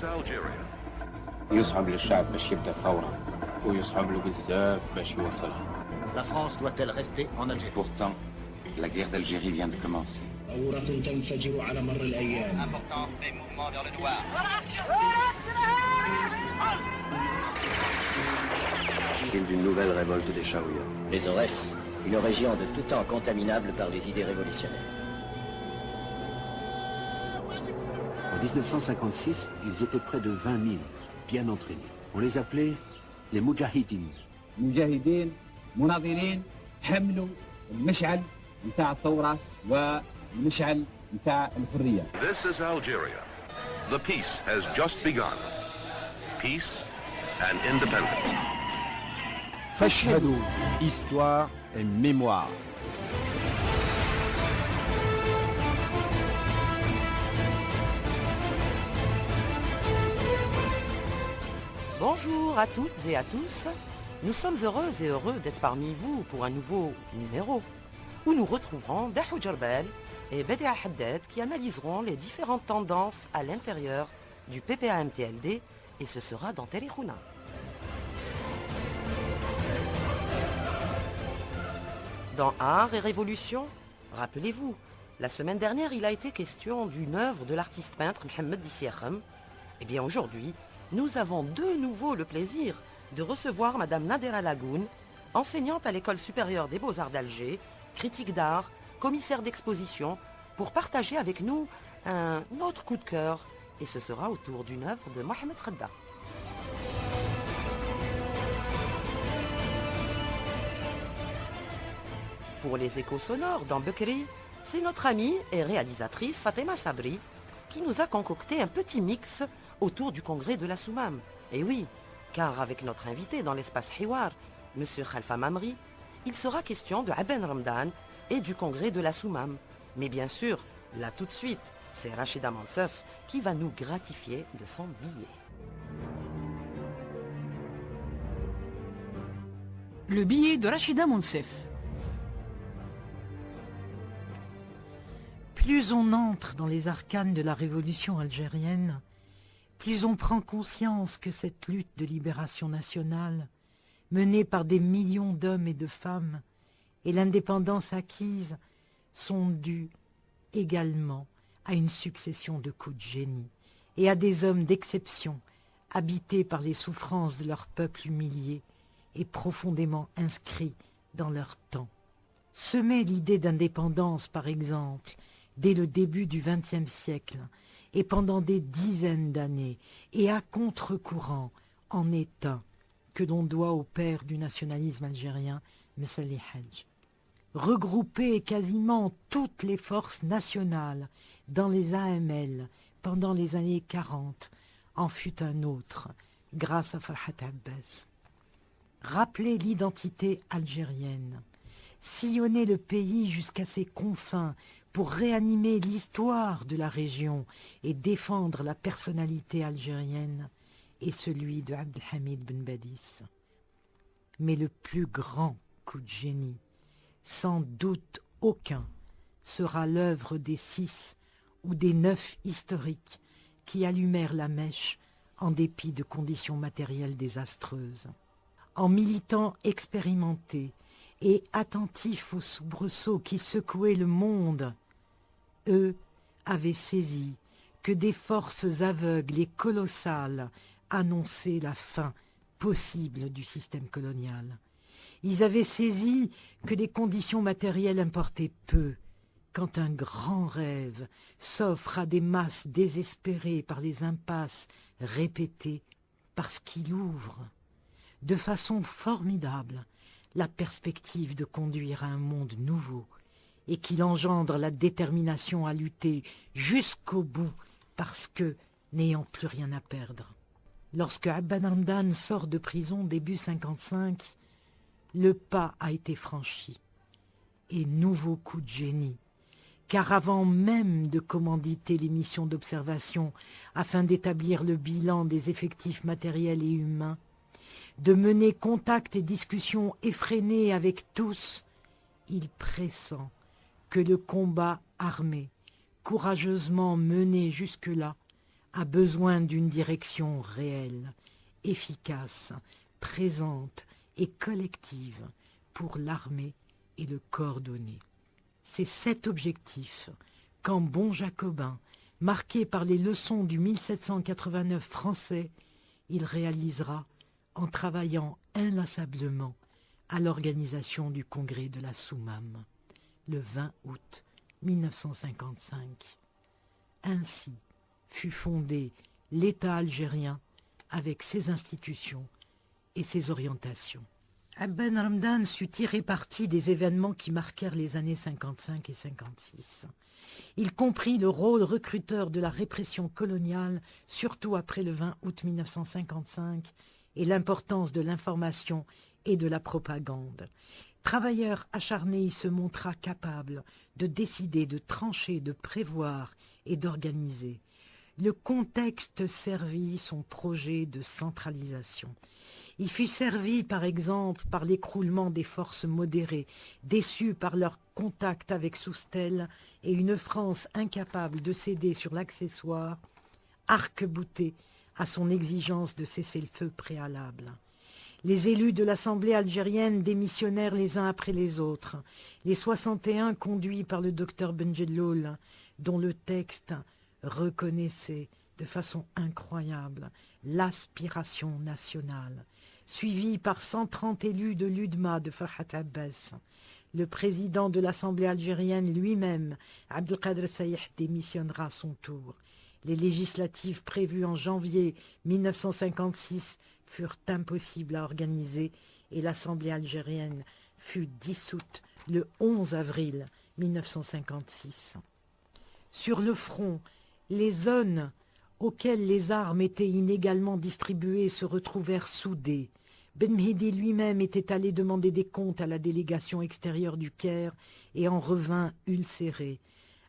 is Algeria. يصعب للشعب باش يبدا ثورة ويصعب له بزاف باش يوصلها. La France doit-elle rester en Algérie? Pourtant, la guerre d'Algérie vient de commencer. ثورة تنفجر على مر الأيام. Important des mouvements vers le noir. D'une nouvelle révolte des Chaouia. Les Aurès, une région de tout temps contaminable par les idées révolutionnaires. En 1956, ils étaient près de 20 000, bien entraînés. On les appelait les Moudjahidines. مجاهدين مناضلين حملوا المشعل نتاع الثورة والمشعل نتاع الحرية. This is Algeria. The peace has just begun. Peace and independence. Fashhadou, histoire et mémoire. Bonjour à toutes et à tous. Nous sommes heureuses et heureux d'être parmi vous pour un nouveau numéro où nous retrouverons Dahou Djerbel et Bedia Haddad qui analyseront les différentes tendances à l'intérieur du PPA-MTLD et ce sera dans Tarihouna. Dans Art et Révolution, rappelez-vous, la semaine dernière il a été question d'une œuvre de l'artiste peintre Mohamed Dissiakhem. Et bien aujourd'hui, nous avons de nouveau le plaisir de recevoir Madame Nadera Lagoun, enseignante à l'École supérieure des beaux-arts d'Alger, critique d'art, commissaire d'exposition, pour partager avec nous un autre coup de cœur. Et ce sera autour d'une œuvre de Mohamed Khadda. Pour les échos sonores dans Bekri, c'est notre amie et réalisatrice Fatima Sabri qui nous a concocté un petit mix autour du congrès de la Soumam. Et oui, car avec notre invité dans l'espace Hiwar, M. Khalfa Mamri, il sera question de Aben Ramdan et du congrès de la Soumam. Mais bien sûr, là tout de suite, c'est Rachida Mansef qui va nous gratifier de son billet. Le billet de Rachida Mansef. Plus on entre dans les arcanes de la révolution algérienne, plus on prend conscience que cette lutte de libération nationale, menée par des millions d'hommes et de femmes, et l'indépendance acquise sont dues également à une succession de coups de génie et à des hommes d'exception, habités par les souffrances de leur peuple humilié et profondément inscrits dans leur temps. Semer l'idée d'indépendance, par exemple, dès le début du XXe siècle, et pendant des dizaines d'années, et à contre-courant, en est un que l'on doit au père du nationalisme algérien, Messali Hadj. Regrouper quasiment toutes les forces nationales dans les AML pendant les années 40 en fut un autre, grâce à Farhat Abbas. Rappeler l'identité algérienne, sillonner le pays jusqu'à ses confins pour réanimer l'histoire de la région et défendre la personnalité algérienne et celui de Abdelhamid Ben Badis. Mais le plus grand coup de génie, sans doute aucun, sera l'œuvre des 6 ou des 9 historiques qui allumèrent la mèche en dépit de conditions matérielles désastreuses. En militants expérimentés et attentifs aux soubresauts qui secouaient le monde, eux avaient saisi que des forces aveugles et colossales annonçaient la fin possible du système colonial. Ils avaient saisi que les conditions matérielles importaient peu, quand un grand rêve s'offre à des masses désespérées par les impasses répétées, parce qu'il ouvre, de façon formidable, la perspective de conduire à un monde nouveau, et qu'il engendre la détermination à lutter jusqu'au bout, parce que, n'ayant plus rien à perdre. Lorsque Aben Ramdan sort de prison début 55, le pas a été franchi. Et nouveau coup de génie, car avant même de commanditer les missions d'observation afin d'établir le bilan des effectifs matériels et humains, de mener contact et discussions effrénées avec tous, il pressent que le combat armé, courageusement mené jusque-là, a besoin d'une direction réelle, efficace, présente et collective pour l'armer et le coordonner. C'est cet objectif qu'en bon jacobin, marqué par les leçons du 1789 français, il réalisera en travaillant inlassablement à l'organisation du congrès de la Soumam, le 20 août 1955. Ainsi fut fondé l'État algérien avec ses institutions et ses orientations. Ben Ramdan sut tirer parti des événements qui marquèrent les années 55 et 56. Il comprit le rôle recruteur de la répression coloniale, surtout après le 20 août 1955, et l'importance de l'information et de la propagande. Travailleur acharné, il se montra capable de décider, de trancher, de prévoir et d'organiser. Le contexte servit son projet de centralisation. Il fut servi, par exemple, par l'écroulement des forces modérées, déçues par leur contact avec Soustelle et une France incapable de céder sur l'accessoire, arc-boutée à son exigence de cessez-le-feu préalable. Les élus de l'Assemblée algérienne démissionnèrent les uns après les autres. Les 61 conduits par le docteur Benjelloul, dont le texte reconnaissait de façon incroyable l'aspiration nationale, suivi par 130 élus de l'UDMA de Farhat Abbas. Le président de l'Assemblée algérienne lui-même, Abdelkader Saïh, démissionnera à son tour. Les législatives prévues en janvier 1956 furent impossibles à organiser et l'Assemblée algérienne fut dissoute le 11 avril 1956. Sur le front, les zones auxquelles les armes étaient inégalement distribuées se retrouvèrent soudées. Ben Mehdi lui-même était allé demander des comptes à la délégation extérieure du Caire et en revint ulcéré.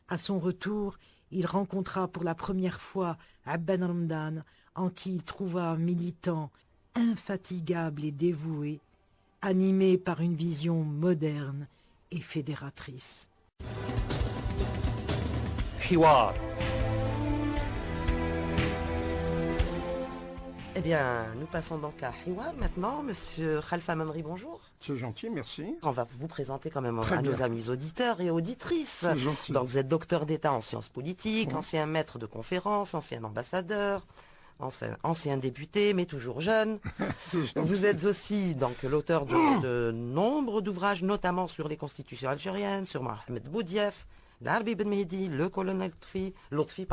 À son retour, il rencontra pour la première fois Ben Ramdan, en qui il trouva un militant infatigable et dévoué, animé par une vision moderne et fédératrice. حوار. Eh bien, nous passons donc à Hiwar maintenant. Monsieur Khalfa Mamri, bonjour. C'est gentil, merci. On va vous présenter quand même Très à bien. nos amis auditeurs et auditrices. C'est gentil. Donc vous êtes docteur d'État en sciences politiques, Oui. ancien maître de conférences, ancien ambassadeur, ancien député, mais toujours jeune. Vous êtes aussi donc l'auteur de nombre d'ouvrages, notamment sur les constitutions algériennes, sur Mohamed Boudiaf, l'Arbi Ben Mehdi, le colonel Lotfi,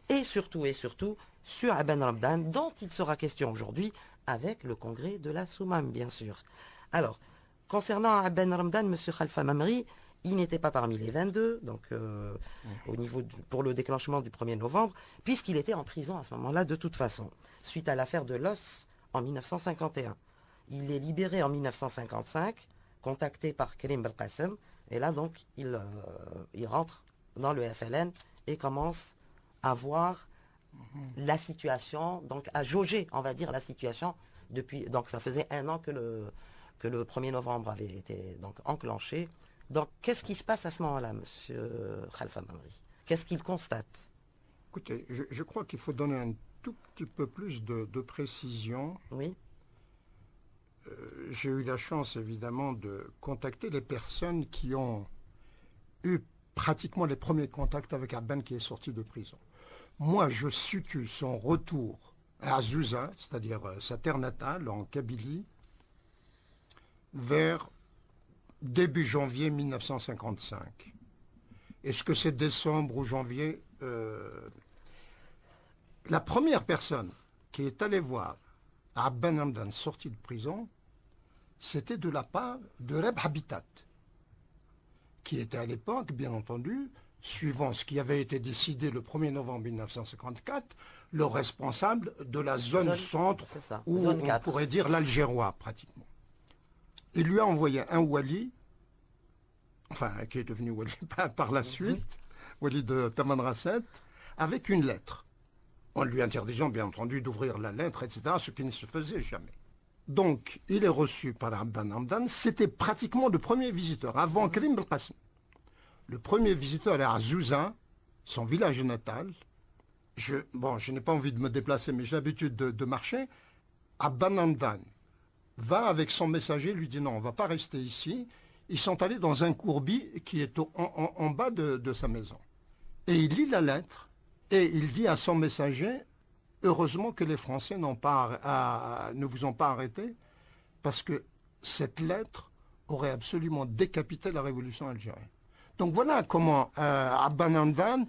et surtout sur Ben Ramdan, dont il sera question aujourd'hui avec le congrès de la Soumam, bien sûr. Alors, concernant Ben Ramdan, M. Khalfa Mamri, il n'était pas parmi les 22, donc pour le déclenchement du 1er novembre, puisqu'il était en prison à ce moment-là de toute façon, suite à l'affaire de Los en 1951. Il est libéré en 1955, contacté par Karim Belkacem, et là donc il rentre dans le FLN et commence à voir la situation, donc à jauger, on va dire, la situation depuis. Donc ça faisait 1 an que le 1er novembre avait été donc enclenché. Donc qu'est-ce qui se passe à ce moment-là, monsieur Khalfa Mamri? Qu'est-ce qu'il constate? Écoutez, je crois qu'il faut donner un tout petit peu plus de précision. Oui. J'ai eu la chance, évidemment, de contacter les personnes qui ont eu pratiquement les premiers contacts avec Ben qui est sorti de prison. Moi, je situe son retour à Zouza, c'est-à-dire sa terre natale, en Kabylie, vers début janvier 1955. Est-ce que c'est décembre ou janvier La première personne qui est allée voir Ben Ramdan sorti de prison, c'était de la part de Reb Habitat, qui était à l'époque, bien entendu, suivant ce qui avait été décidé le 1er novembre 1954, le responsable de la zone centre, ou zone on pourrait dire l'Algérois, pratiquement. Il lui a envoyé un wali, enfin, qui est devenu wali par la suite, wali de Tamanrasset, avec une lettre, en lui interdisant, bien entendu, d'ouvrir la lettre, etc., ce qui ne se faisait jamais. Donc, il est reçu par Ben Ramdan, c'était pratiquement le premier visiteur, avant Karim Belkacem. Le premier visiteur est à Zouza, son village natal, je n'ai pas envie de me déplacer, mais j'ai l'habitude de marcher. Abban Hamdan va avec son messager, lui dit non, on ne va pas rester ici. Ils sont allés dans un courbi qui est en bas de sa maison. Et il lit la lettre et il dit à son messager, heureusement que les Français ne vous ont pas arrêté, parce que cette lettre aurait absolument décapité la révolution algérienne. Donc voilà comment Abban Hamdan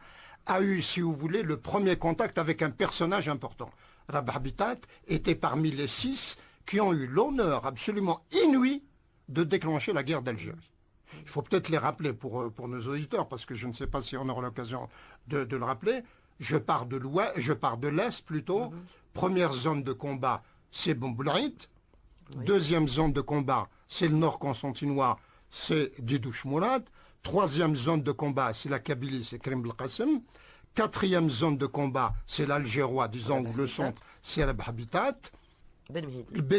a eu, si vous voulez, le premier contact avec un personnage important. Rabah Bitat était parmi les 6 qui ont eu l'honneur absolument inouï de déclencher la guerre d'Algérie. Il faut peut-être les rappeler pour nos auditeurs, parce que je ne sais pas si on aura l'occasion de le rappeler. Je pars de l'Est plutôt. Première zone de combat, c'est Bomblaït. Deuxième zone de combat, c'est le nord constantinois, c'est Didouche Mourad. Troisième zone de combat, c'est la Kabylie, c'est Krim Belkacem. Quatrième zone de combat, c'est l'Algérois, disons, le centre, c'est Rabah Habitat. Ben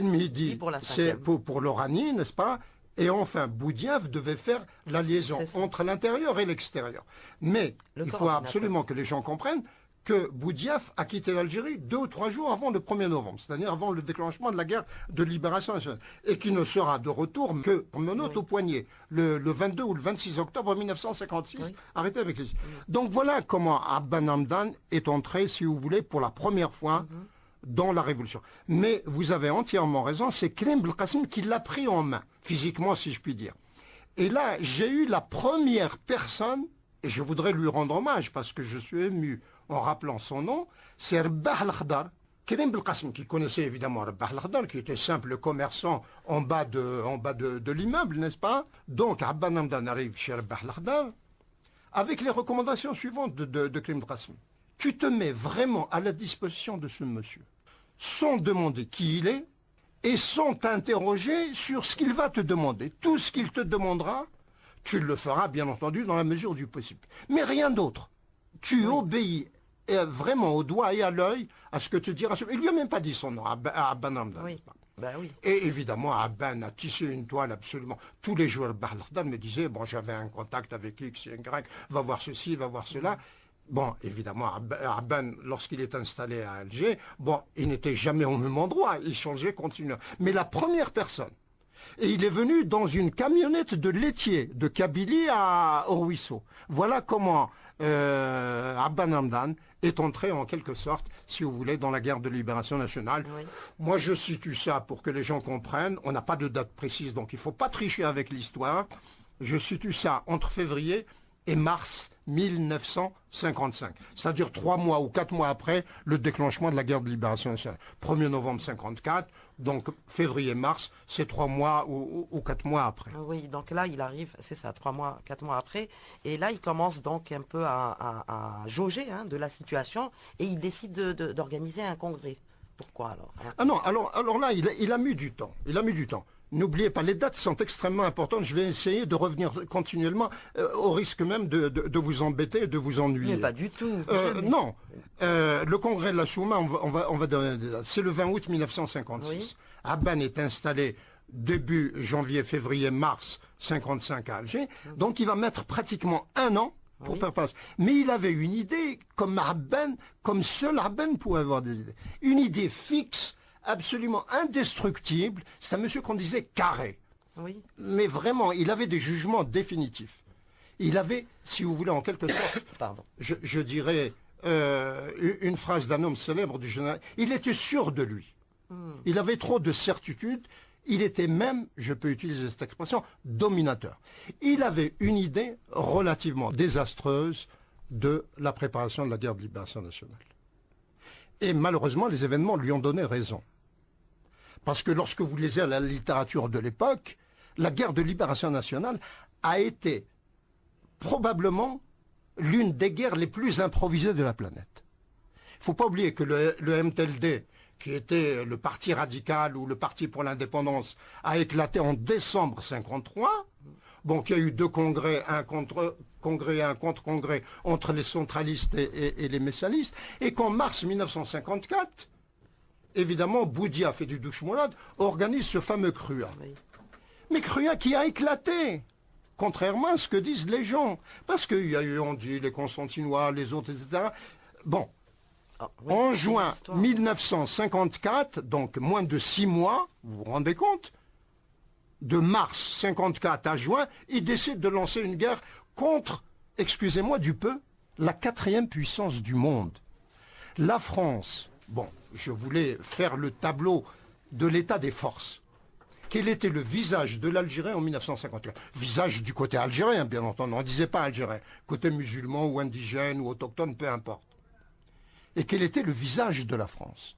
Mehdi, c'est pour l'Oranie, n'est-ce pas? Et enfin, Boudiaf devait faire la liaison entre l'intérieur et l'extérieur. Mais il faut absolument que les gens comprennent que Boudiaf a quitté l'Algérie 2 ou 3 jours avant le 1er novembre, c'est-à-dire avant le déclenchement de la guerre de libération nationale, et qui ne sera de retour que, pour me note au poignet, le 22 ou le 26 octobre 1956, arrêté avec les... Donc voilà comment Abban Hamdan est entré, si vous voulez, pour la première fois dans la révolution. Mais vous avez entièrement raison, c'est Krim Belkacem qui l'a pris en main, physiquement si je puis dire. Et là, j'ai eu la première personne, et je voudrais lui rendre hommage parce que je suis ému en rappelant son nom, c'est Rabah al-Khdar. Krim Belkacem, qui connaissait évidemment Rabah al-Khdar, qui était simple commerçant en bas de l'immeuble, n'est-ce pas? Donc Abban Hamdan arrive chez Rabah al-Khdar avec les recommandations suivantes de Krim Belkacem. Tu te mets vraiment à la disposition de ce monsieur, sans demander qui il est et sans t'interroger sur ce qu'il va te demander. Tout ce qu'il te demandera, tu le feras bien entendu dans la mesure du possible. Mais rien d'autre. Tu obéis vraiment au doigt et à l'œil à ce que te dira. Il ne lui a même pas dit son nom, à Abban Hamdan. Et évidemment, Abban a tissé une toile absolument. Tous les jours, Rabah al-Khdar me disait, bon, j'avais un contact avec X et Y, va voir ceci, va voir cela. Bon, évidemment, Abban, lorsqu'il est installé à Alger, bon, il n'était jamais au même endroit, il changeait continuellement. Mais la première personne, et il est venu dans une camionnette de laitier, de Kabylie au ruisseau. Voilà comment Abban Hamdan est entré en quelque sorte, si vous voulez, dans la guerre de libération nationale. Moi, je situe ça pour que les gens comprennent. On n'a pas de date précise, donc il ne faut pas tricher avec l'histoire. Je situe ça entre février et mars 1955. C'est-à-dire 3 mois ou 4 mois après le déclenchement de la guerre de libération nationale. 1er novembre 54, donc février-mars, c'est 3 mois ou 4 mois après. Oui, donc là, il arrive, c'est ça, 3 mois, 4 mois après. Et là, il commence donc un peu à jauger de la situation et il décide d'organiser un congrès. Pourquoi alors Ah non, alors là, il a mis du temps. Il a mis du temps. N'oubliez pas, les dates sont extrêmement importantes. Je vais essayer de revenir continuellement, au risque même de vous embêter, de vous ennuyer. Mais pas du tout. Non. Le congrès de la Chouma, on va donner des dates. C'est le 20 août 1956. Oui. Abban est installé début janvier, février, mars 55 à Alger. Donc il va mettre pratiquement 1 an pour faire passer. Mais il avait une idée, comme seul Abban pouvait avoir des idées. Une idée fixe, absolument indestructible. C'est un monsieur qu'on disait carré. Oui. Mais vraiment, il avait des jugements définitifs. Il avait, si vous voulez, en quelque sorte, je dirais, une phrase d'un homme célèbre du général. Il était sûr de lui. Il avait trop de certitude. Il était même, je peux utiliser cette expression, dominateur. Il avait une idée relativement désastreuse de la préparation de la guerre de libération nationale. Et malheureusement, les événements lui ont donné raison. Parce que lorsque vous lisez la littérature de l'époque, la guerre de libération nationale a été probablement l'une des guerres les plus improvisées de la planète. Il ne faut pas oublier que le MTLD, qui était le parti radical ou le parti pour l'indépendance, a éclaté en décembre 1953. Bon, il y a eu 2 congrès, un contre-congrès et un contre-congrès entre les centralistes et les messialistes, et qu'en mars 1954, évidemment, Boudiaf et Didouche Mourad organisent ce fameux CRUA. Oui. Mais CRUA qui a éclaté, contrairement à ce que disent les gens. Parce qu'il y a eu, on dit, les Constantinois, les autres, etc. Bon, oui, en c'est juin l'histoire. 1954, donc moins de 6 mois, vous vous rendez compte? De mars 54 à juin, il décide de lancer une guerre contre, excusez-moi du peu, la 4e puissance du monde. La France, bon, je voulais faire le tableau de l'état des forces. Quel était le visage de l'Algérie en 1954? Visage du côté algérien, bien entendu, on ne disait pas algérien. Côté musulman ou indigène ou autochtone, peu importe. Et quel était le visage de la France?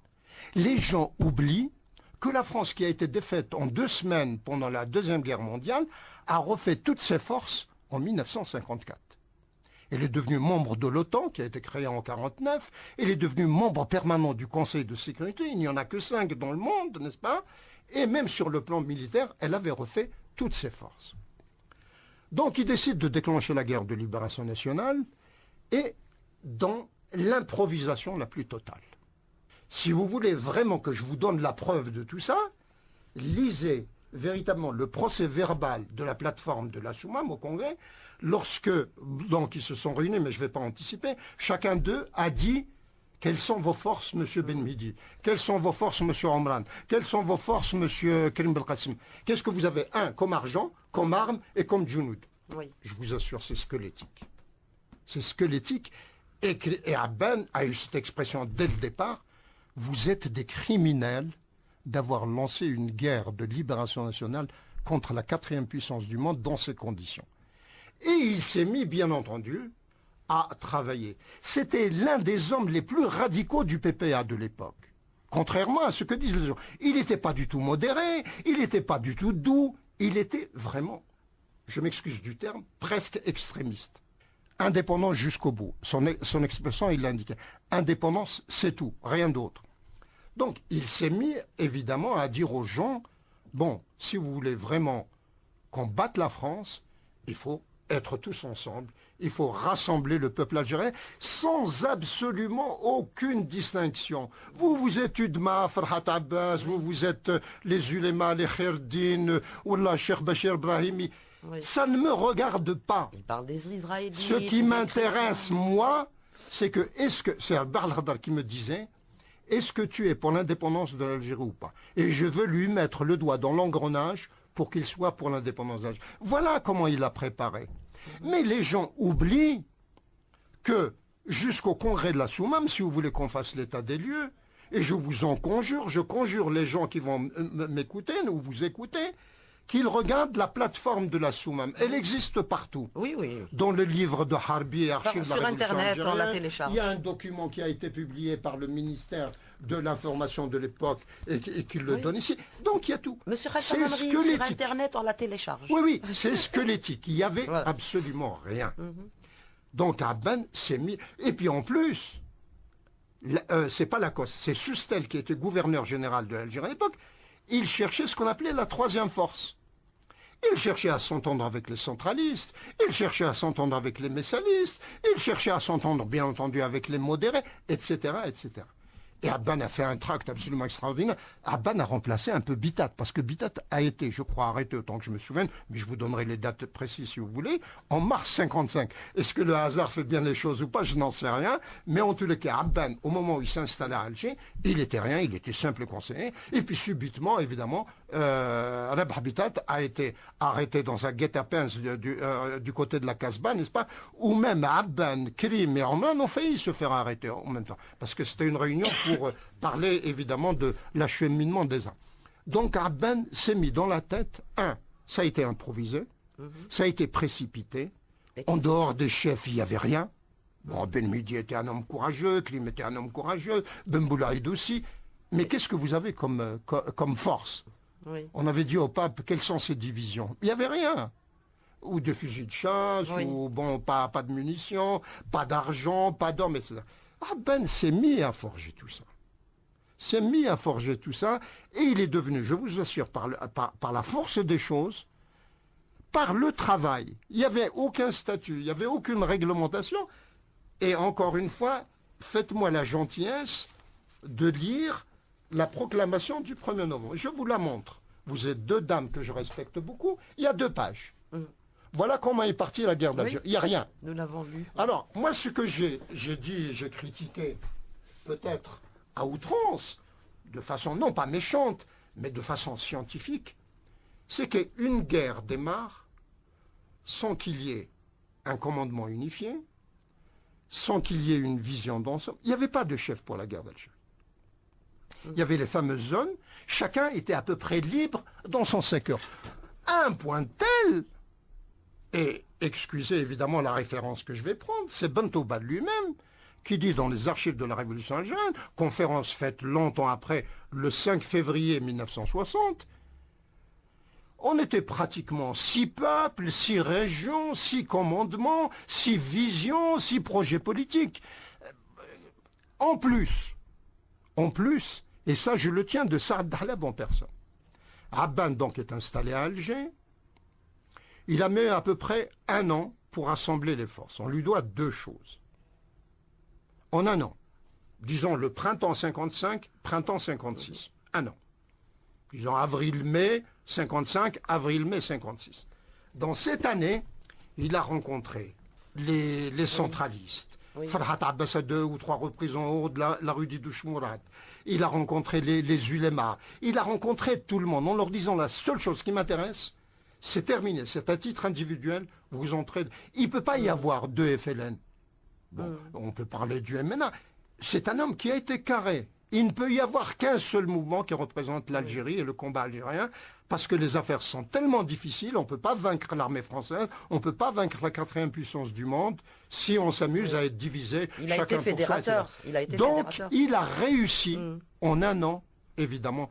Les gens oublient que la France, qui a été défaite en 2 semaines pendant la Deuxième Guerre mondiale, a refait toutes ses forces en 1954. Elle est devenue membre de l'OTAN, qui a été créée en 1949. Elle est devenue membre permanent du Conseil de sécurité. Il n'y en a que 5 dans le monde, n'est-ce pas? Et même sur le plan militaire, elle avait refait toutes ses forces. Donc il décide de déclencher la guerre de libération nationale et dans l'improvisation la plus totale. Si vous voulez vraiment que je vous donne la preuve de tout ça, lisez véritablement le procès verbal de la plateforme de la Soumam au Congrès, lorsque, donc ils se sont réunis, mais je ne vais pas anticiper, chacun d'eux a dit: quelles sont vos forces, monsieur Ben Midi? Quelles sont vos forces, monsieur Omran? Quelles sont vos forces, monsieur Karim Belkacem? Qu'est-ce que vous avez? Comme argent, comme arme et comme djounoud. Oui. Je vous assure, c'est squelettique. C'est squelettique. Et Abben a eu cette expression dès le départ: vous êtes des criminels d'avoir lancé une guerre de libération nationale contre la 4e puissance du monde dans ces conditions. Et il s'est mis, bien entendu, à travailler. C'était l'un des hommes les plus radicaux du PPA de l'époque. Contrairement à ce que disent les gens. Il n'était pas du tout modéré, il n'était pas du tout doux, il était vraiment, je m'excuse du terme, presque extrémiste. Indépendant jusqu'au bout. Son expression, il l'indiquait. Indépendance, c'est tout, rien d'autre. Donc, il s'est mis, évidemment, à dire aux gens, bon, si vous voulez vraiment qu'on batte la France, il faut être tous ensemble, il faut rassembler le peuple algérien sans absolument aucune distinction. Vous êtes Udma, Farhat Abbas, vous êtes les ulémas, les Khairdine, ou la Cheikh Bachir Brahimi. Oui. Ça ne me regarde pas. Il parle des Israéliens. Ce qui m'intéresse, moi, c'est que, c'est Al-Barladar qui me disait, est-ce que tu es pour l'indépendance de l'Algérie ou pas? Et je veux lui mettre le doigt dans l'engrenage pour qu'il soit pour l'indépendance de l'Algérie. Voilà comment il a préparé. Mais les gens oublient que jusqu'au congrès de la Soumam, si vous voulez qu'on fasse l'état des lieux, et je vous en conjure, je conjure les gens qui vont m'écouter ou vous écouter, qu'ils regardent la plateforme de la Soumam. Elle existe partout. Oui, oui. Dans le livre de Harbi, Archives de la sur Révolution Internet, algérienne, on la télécharge. Il y a un document qui a été publié par le ministère de l'information de l'époque et qui le donne ici. Donc il y a tout. Monsieur c'est squelettique. Sur Internet, on la télécharge. Oui, oui, c'est squelettique. Il n'y avait absolument rien. Donc Abben s'est mis... Et puis en plus, c'est pas Lacoste, c'est Sustel qui était gouverneur général de l'Algérie à l'époque. Il cherchait ce qu'on appelait la 3e force. Il cherchait à s'entendre avec les centralistes, il cherchait à s'entendre avec les messalistes, il cherchait à s'entendre, bien entendu, avec les modérés, etc., etc. Et Abban a fait un tract absolument extraordinaire. Abban a remplacé un peu Bitat, parce que Bitat a été, je crois, arrêté autant que je me souvienne, mais je vous donnerai les dates précises si vous voulez, en mars 55. Est-ce que le hasard fait bien les choses ou pas? Je n'en sais rien. Mais en tous les cas, Abban, au moment où il s'installe à Alger, il était rien, il était simple conseiller. Et puis subitement, évidemment, Rabah Bitat a été arrêté dans un guet-apens du côté de la Casbah, n'est-ce pas? Ou même Abban, Krim et Oman ont failli se faire arrêter en même temps. Parce que c'était une réunion pour parler évidemment de l'acheminement des uns. Donc Abban s'est mis dans la tête, ça a été improvisé, ça a été précipité, en dehors des chefs il n'y avait rien. Bon, Ben Midi était un homme courageux, Krim était un homme courageux, Ben Boulaïd aussi, mais qu'est-ce que vous avez comme force? Oui. On avait dit au pape, quelles sont ces divisions? Il n'y avait rien. Ou des fusils de chasse, ou bon, pas de munitions, pas d'argent, pas d'hommes, etc. Abben s'est mis à forger tout ça. S'est mis à forger tout ça, et il est devenu, je vous assure, par la force des choses, par le travail. Il n'y avait aucun statut, il n'y avait aucune réglementation. Et encore une fois, faites-moi la gentillesse de lire la proclamation du 1er novembre. Je vous la montre. Vous êtes 2 dames que je respecte beaucoup. Il y a 2 pages. Voilà comment est partie la guerre d'Algérie. Il n'y a rien. Nous l'avons lu. Alors, moi, ce que j'ai dit, j'ai critiqué peut-être à outrance, de façon non pas méchante, mais de façon scientifique, c'est qu'une guerre démarre sans qu'il y ait un commandement unifié, sans qu'il y ait une vision d'ensemble. Il n'y avait pas de chef pour la guerre d'Algérie. Il y avait les fameuses zones, chacun était à peu près libre dans son secteur. À un point tel, et excusez évidemment la référence que je vais prendre, c'est Bentouba lui-même qui dit dans les archives de la Révolution algérienne, conférence faite longtemps après, le 5 février 1960, on était pratiquement 6 peuples, 6 régions, 6 commandements, 6 visions, 6 projets politiques. En plus, et ça je le tiens de Saad Dahlab en personne, Abban donc est installé à Alger, il a mis à peu près 1 an pour assembler les forces. On lui doit 2 choses. En 1 an, disons le printemps 55, printemps 56, 1 an. Disons avril-mai 55, avril-mai 56. Dans cette année, il a rencontré les centralistes. Oui. Farhat Abbas à 2 ou 3 reprises en haut de la rue d'Idouch-Mourad. Il a rencontré les ulémas. Il a rencontré tout le monde en leur disant la seule chose qui m'intéresse, c'est terminé. C'est à titre individuel, vous entrez. Il ne peut pas y avoir 2 FLN. Bon, on peut parler du MNA. C'est un homme qui a été carré. Il ne peut y avoir qu'un seul mouvement qui représente l'Algérie et le combat algérien, parce que les affaires sont tellement difficiles, on ne peut pas vaincre l'armée française, on ne peut pas vaincre la 4e puissance du monde si on s'amuse à être divisé. Il a été fédérateur. Donc, il a réussi en 1 an, évidemment.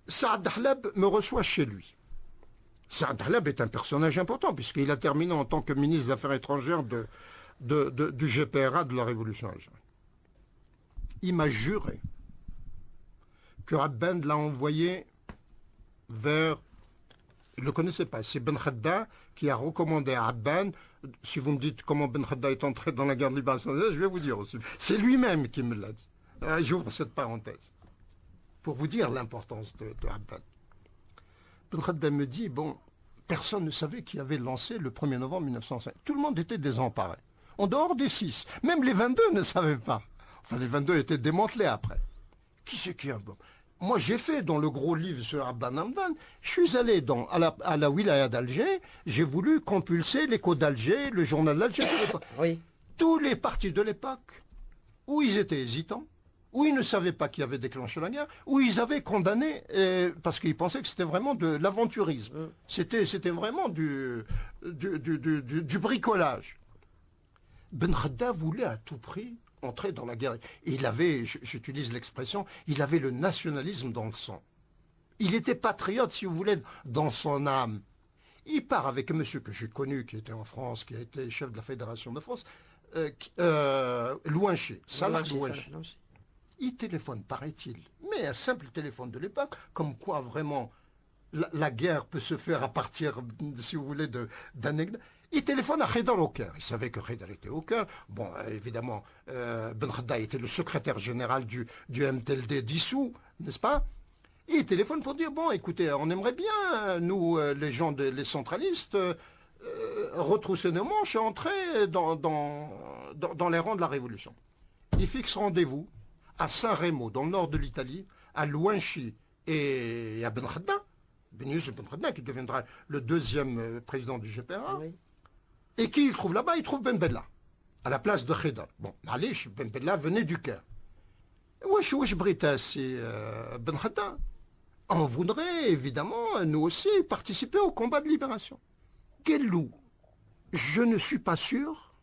Saad Dahlab me reçoit chez lui. Saad Dahlab est un personnage important, puisqu'il a terminé en tant que ministre des Affaires étrangères du GPRA de la Révolution algérienne. Il m'a juré que Abban l'a envoyé vers... Il ne le connaissait pas. C'est Ben Khadda qui a recommandé à Abban. Si vous me dites comment Ben Khadda est entré dans la guerre de libération, je vais vous dire aussi. C'est lui-même qui me l'a dit. J'ouvre cette parenthèse pour vous dire l'importance de Abban. Ben Khadda me dit, bon, personne ne savait qui avait lancé le 1er novembre 1905. Tout le monde était désemparé. En dehors des 6. Même les 22 ne savaient pas. Enfin, les 22 étaient démantelés après. Qui c'est qui a... Bon. Moi, j'ai fait dans le gros livre sur Abban Hamdan, je suis allé à la wilaya d'Alger, j'ai voulu compulser l'écho d'Alger, le journal d'Alger. Oui. Tous les partis de l'époque, où ils étaient hésitants, où ils ne savaient pas qui avait déclenché la guerre, où ils avaient condamné, parce qu'ils pensaient que c'était vraiment de l'aventurisme. C'était vraiment du bricolage. Ben Khadda voulait à tout prix entrer dans la guerre. Et il avait, j'utilise l'expression, il avait le nationalisme dans le sang. Il était patriote, si vous voulez, dans son âme. Il part avec un monsieur que j'ai connu, qui était en France, qui a été chef de la Fédération de France, Louanché, Salah Louanché. Il téléphone, paraît-il, mais un simple téléphone de l'époque, comme quoi vraiment la guerre peut se faire à partir, si vous voulez, d'anecdotes. Il téléphone à Haïdar au Caire. Il savait que Haïdar était au Caire. Bon, évidemment, Ben Khadda était le secrétaire général du MTLD dissous, n'est-ce pas? Et il téléphone pour dire, bon, écoutez, on aimerait bien, nous, les gens, les centralistes, retrousser nos manches et entrer dans les rangs de la Révolution. Il fixe rendez-vous à San-Remo, dans le nord de l'Italie, à Louanchi et à Ben Khadda, Ben Youssef Ben Khadda, qui deviendra le 2e président du GPRA. Oui. Et qui il trouve là-bas? Il trouve Ben Bella, à la place de Haïdar. Bon, allez, Ben Bella venait du Caire. Wesh Brita, c'est Ben Khadda. On voudrait, évidemment, nous aussi, participer au combat de libération. Quel loup? Je ne suis pas sûr,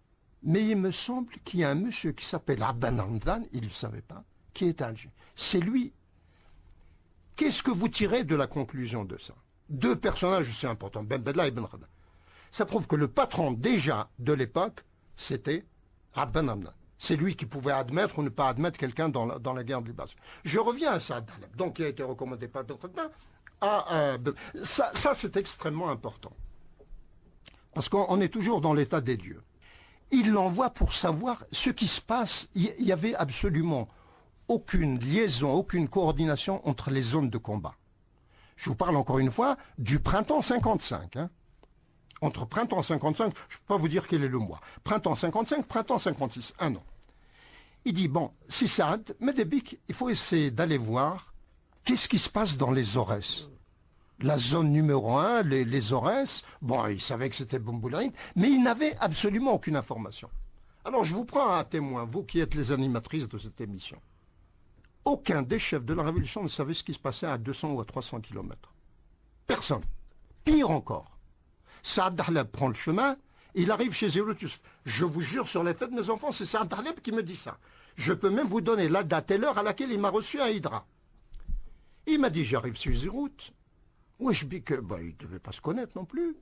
mais il me semble qu'il y a un monsieur qui s'appelle Abban Hamdan, il ne le savait pas, qui est à Alger. C'est lui. Qu'est-ce que vous tirez de la conclusion de ça? 2 personnages aussi importants, Ben Bella et Ben Khadda. Ça prouve que le patron déjà de l'époque, c'était Abban Hamdan. C'est lui qui pouvait admettre ou ne pas admettre quelqu'un dans la guerre de libération. Je reviens à Saad Dahlab, donc qui a été recommandé par Ben Khadda. Ça c'est extrêmement important. Parce qu'on est toujours dans l'état des lieux. Il l'envoie pour savoir ce qui se passe. Il n'y avait absolument aucune liaison, aucune coordination entre les zones de combat. Je vous parle encore une fois du printemps 55. Hein. Entre printemps 55, je ne peux pas vous dire quel est le mois. Printemps 55, printemps 56, 1 an. Il dit, bon, si Saad, Medebik, il faut essayer d'aller voir qu'est-ce qui se passe dans les Aurès. La zone numéro 1, les Aurès, bon, il savait que c'était Boumboulaïd, mais il n'avait absolument aucune information. Alors, je vous prends un témoin, vous qui êtes les animatrices de cette émission. Aucun des chefs de la Révolution ne savait ce qui se passait à 200 ou à 300 kilomètres. Personne. Pire encore. Saad Dahleb prend le chemin, il arrive chez Zérout Youssouf. Je vous jure sur la tête de mes enfants, c'est Saad Dahleb qui me dit ça. Je peux même vous donner la date et l'heure à laquelle il m'a reçu à Hydra. Il m'a dit, j'arrive chez Zérout. Oui, je dis que, bah, il ne devait pas se connaître non plus.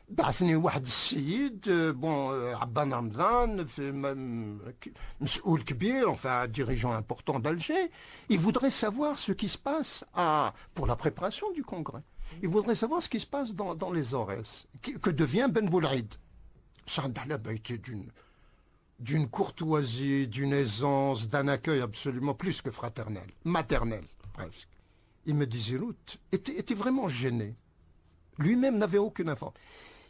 بعثني واحد السيد bon عبان رمضان مسؤول كبير, enfin un dirigeant important d'Alger. Il voudrait savoir ce qui se passe pour la préparation du congrès. Il voudrait savoir ce qui se passe dans les Aurès. Que devient Ben Boulaïd. Saad Dahleb a été d'une courtoisie, d'une aisance, d'un accueil absolument plus que fraternel, maternel presque. Il me disait, Zérout était vraiment gêné. Lui-même n'avait aucune information.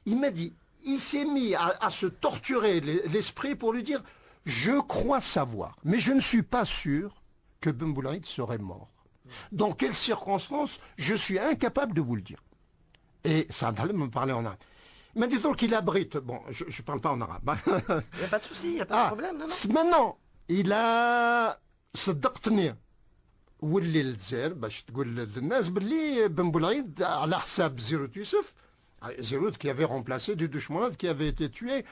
Il m'a dit, il s'est mis à se torturer l'esprit pour lui dire, je crois savoir, mais je ne suis pas sûr que Ben Boulaïd serait mort. Dans quelles circonstances, je suis incapable de vous le dire. Et Saad Dahleb me parlait en arabe. Il m'a dit donc qu'il abrite, bon, je ne parle pas en arabe. Il n'y a pas de souci, il n'y a pas de problème. Non, non. Maintenant, il a صدقتني واللي للجزائر باش تقول للناس باللي بن بولايد على حساب زيروت يوسف. Zérout qui avait remplacé Doudou Chmoulad qui avait été tué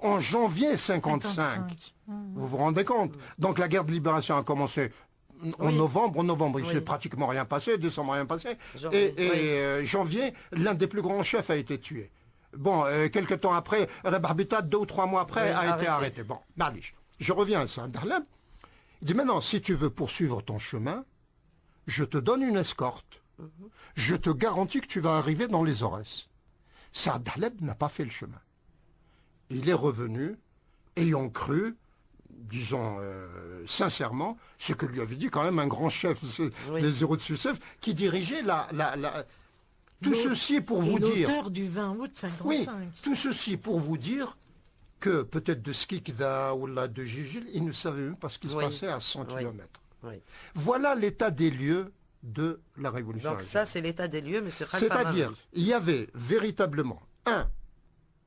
en janvier 55. Vous vous rendez compte? Donc la guerre de libération a commencé en novembre. En novembre, il ne s'est pratiquement rien passé. Décembre, rien passé. Et janvier, l'un des plus grands chefs a été tué. Bon, quelques temps après, Rabarbita, 2 ou 3 mois après, a été arrêté. Bon, Marlich. Je reviens à Saad Dahleb. Il dit maintenant, si tu veux poursuivre ton chemin, je te donne une escorte. Je te garantis que tu vas arriver dans les Aurès. Saad Dahleb n'a pas fait le chemin. Il est revenu, ayant cru, disons sincèrement, ce que lui avait dit quand même un grand chef des Zérout Youssouf, qui dirigeait tout ceci pour vous dire... l'auteur du 20 août 55. Oui, tout ceci pour vous dire que peut-être de Skikda ou là de Gigil, il ne savait même pas ce qui se passait à 100 km. Voilà l'état des lieux de la Révolution. Donc ça, c'est l'état des lieux, M. Khalfa. C'est-à-dire, il y avait véritablement un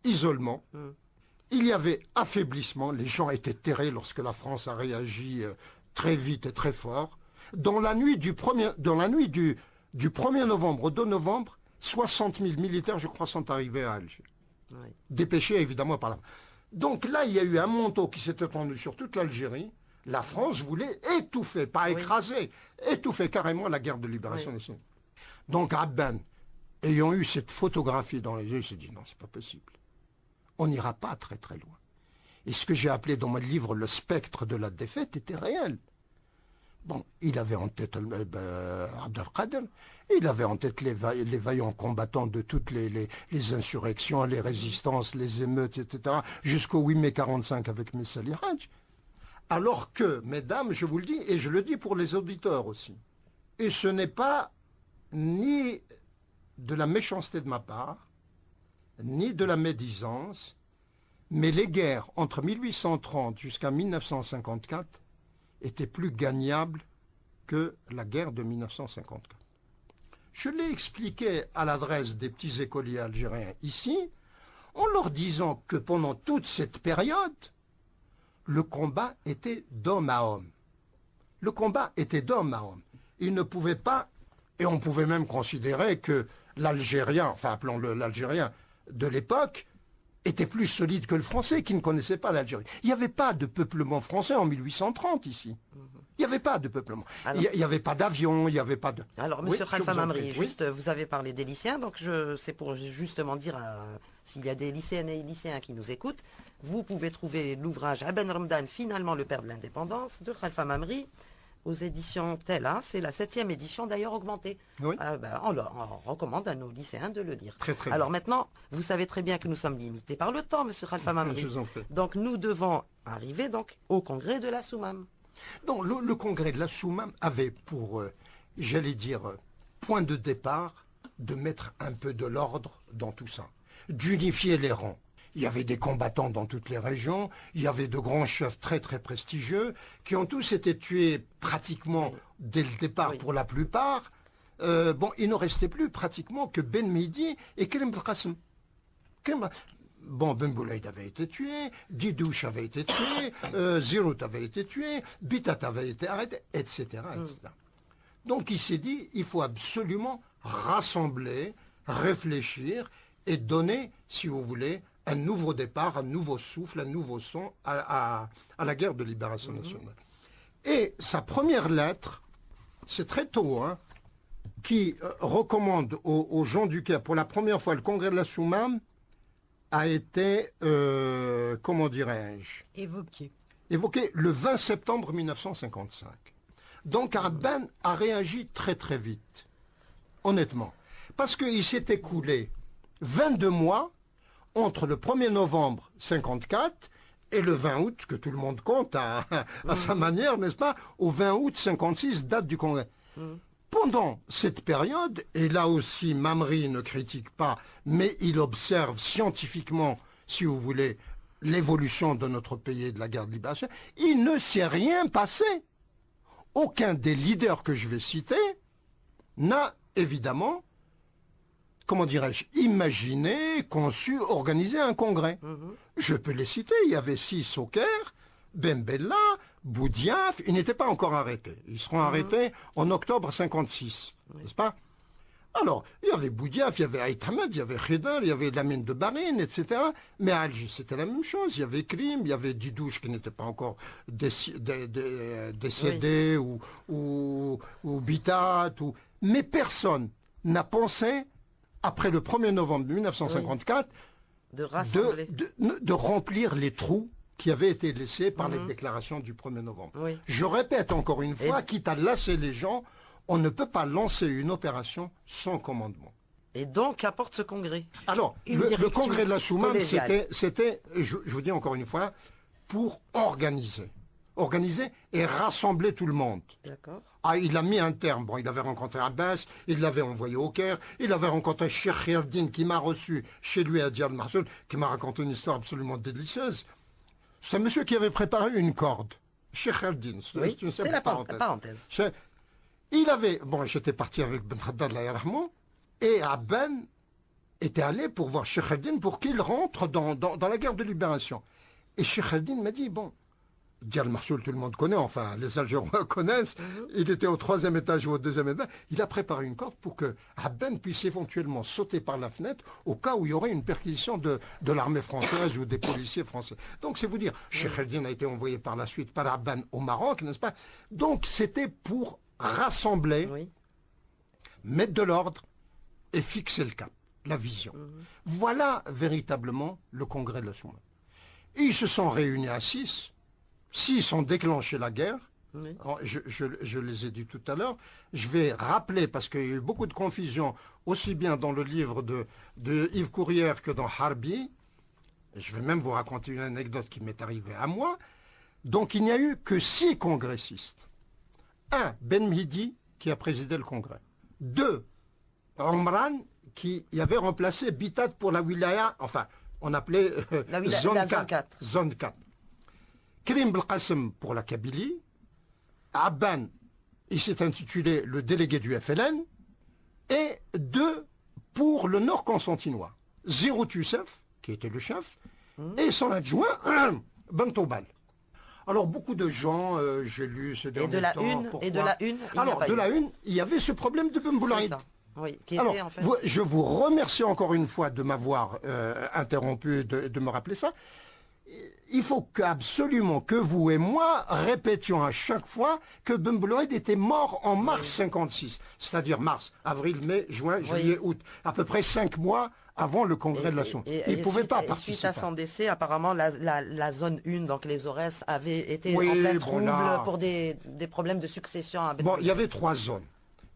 isolement, il y avait affaiblissement, les gens étaient terrés lorsque la France a réagi très vite et très fort. Dans la nuit du 1er novembre au 2 novembre, 60 000 militaires, je crois, sont arrivés à Alger. Dépêchés évidemment par là. Donc là, il y a eu un manteau qui s'est étendu sur toute l'Algérie. La France voulait étouffer, pas écraser, étouffer carrément la guerre de libération nationale. Donc Abban, ayant eu cette photographie dans les yeux, il s'est dit non, c'est pas possible. On n'ira pas très très loin. Et ce que j'ai appelé dans mon livre le spectre de la défaite était réel. Bon, il avait en tête Abdelkader, il avait en tête les vaillants combattants de toutes les insurrections, les résistances, les émeutes, etc., jusqu'au 8 mai 45 avec Messali Hadj. Alors que, mesdames, je vous le dis, et je le dis pour les auditeurs aussi, et ce n'est pas ni de la méchanceté de ma part, ni de la médisance, mais les guerres entre 1830 jusqu'à 1954 étaient plus gagnables que la guerre de 1954. Je l'ai expliqué à l'adresse des petits écoliers algériens ici, en leur disant que pendant toute cette période, le combat était d'homme à homme. Le combat était d'homme à homme. Il ne pouvait pas, et on pouvait même considérer que l'Algérien, enfin appelons-le l'Algérien de l'époque, était plus solide que le Français qui ne connaissait pas l'Algérie. Il n'y avait pas de peuplement français en 1830 ici. Il n'y avait pas de peuplement. Alors, il n'y avait pas d'avion, il n'y avait pas de... Alors, Monsieur Khalfa Mamri, juste, vous avez parlé des lycéens, donc c'est pour justement dire, s'il y a des lycéennes et lycéens qui nous écoutent, vous pouvez trouver l'ouvrage Aben Ramdan, finalement le père de l'indépendance, de Khalfa Mamri, aux éditions Tella. C'est la 7e édition d'ailleurs augmentée. Oui. On recommande à nos lycéens de le lire. Très, très Alors maintenant, vous savez très bien que nous sommes limités par le temps, Monsieur Khalfa Mamri. Je vous en prie. Donc nous devons arriver donc au congrès de la Soumam. Donc le congrès de la Soumam avait pour, j'allais dire, point de départ, de mettre un peu de l'ordre dans tout ça, d'unifier les rangs. il y avait des combattants dans toutes les régions, il y avait de grands chefs très très prestigieux, qui ont tous été tués pratiquement dès le départ pour la plupart. Bon, il ne restait plus pratiquement que Ben Mehdi et Karim Belkacem. Bon, Ben Boulaïd avait été tué, Didouche avait été tué, Zirout avait été tué, Bitat avait été arrêté, etc., etc. Donc il s'est dit, il faut absolument rassembler, réfléchir et donner, si vous voulez, un nouveau départ, un nouveau souffle, un nouveau son à la guerre de libération nationale. Et sa première lettre, c'est très tôt, hein, qui recommande aux gens du Caire, pour la première fois, le congrès de la Soumam a été, comment dirais-je, évoqué le 20 septembre 1955. Donc Abban a réagi très très vite, honnêtement, parce qu'il s'est écoulé 22 mois entre le 1er novembre 54 et le 20 août, que tout le monde compte à sa manière, n'est-ce pas, au 20 août 56, date du congrès. Pendant cette période, et là aussi Mamri ne critique pas, mais il observe scientifiquement, si vous voulez, l'évolution de notre pays et de la guerre de libération, il ne s'est rien passé. Aucun des leaders que je vais citer n'a évidemment, comment dirais-je, imaginé, conçu, organisé un congrès. Je peux les citer, il y avait 6 au Caire, Ben Bella, Boudiaf, ils n'étaient pas encore arrêtés. Ils seront arrêtés en octobre 56, n'est-ce pas? Alors, il y avait Boudiaf, il y avait Aït Ahmed, il y avait Khidr, il y avait Lamine de Barine, etc. Mais à Alger, c'était la même chose. Il y avait Krim, il y avait Didouche qui n'était pas encore décédé, ou Bitat, mais personne n'a pensé, après le 1er novembre 1954, de remplir les trous qui avaient été laissés par les déclarations du 1er novembre. Je répète encore une fois, quitte à lasser les gens, on ne peut pas lancer une opération sans commandement. Et donc, apporte ce congrès. Alors, le congrès de la Soumam, c'était, je vous dis encore une fois, pour organiser et rassembler tout le monde. D'accord. Ah, il a mis un terme. Bon, il avait rencontré Abbas, il l'avait envoyé au Caire, il avait rencontré Cheikh Khaireddine qui m'a reçu chez lui à Diyar al-Marsoul, qui m'a raconté une histoire absolument délicieuse. C'est un monsieur qui avait préparé une corde. Cheikh Khaireddine, c'est la parenthèse. Il avait, bon, j'étais parti avec Ben Haddad Yarahmou, et Abban était allé pour voir Cheikh Khaireddine pour qu'il rentre dans la guerre de libération. Et Cheikh Khaireddine m'a dit, bon, Diyar al-Marsoul, tout le monde connaît, enfin, les Algériens connaissent, il était au 3e étage ou au 2e étage, il a préparé une corde pour que Abban puisse éventuellement sauter par la fenêtre au cas où il y aurait une perquisition de l'armée française ou des policiers français. Donc, c'est vous dire, Cheikh Khaireddine a été envoyé par la suite par Abban au Maroc, n'est-ce pas? Donc, c'était pour rassembler, mettre de l'ordre et fixer le cap, la vision. Voilà véritablement le congrès de la Soumam. Ils se sont réunis à 6. 6 ont déclenché la guerre. Alors, je les ai dit tout à l'heure. Je vais rappeler, parce qu'il y a eu beaucoup de confusion, aussi bien dans le livre de Yves Courrière que dans Harbi. Je vais même vous raconter une anecdote qui m'est arrivée à moi. Donc il n'y a eu que 6 congressistes. 1, Ben Mehdi, qui a présidé le congrès. 2, Omran, qui y avait remplacé Bitat pour la wilaya, enfin, on appelait zone 4. Zone 4. Karim Belkacem pour la Kabylie. Abban, il s'est intitulé le délégué du FLN. Et 2 pour le nord constantinois. Zirout Youssef, qui était le chef, et son adjoint, Bentoubal. Alors, beaucoup de gens, j'ai lu ce dernier temps... Et de la une, alors, de la une, il y avait ce problème de Ben Boulaïd. Oui, qui alors, était, en fait... je vous remercie encore une fois de m'avoir interrompu, de me rappeler ça. Il faut absolument que vous et moi répétions à chaque fois que Ben Boulaïd était mort en mars 56. C'est-à-dire mars, avril, mai, juin, juillet, août. À peu près 5 mois avant le congrès de la Soumam. Il ne pouvait pas participer. Suite à son décès, apparemment, la zone 1, donc les Aurès, avait été en plein trouble pour des problèmes de succession. À bon, il y avait 3 zones.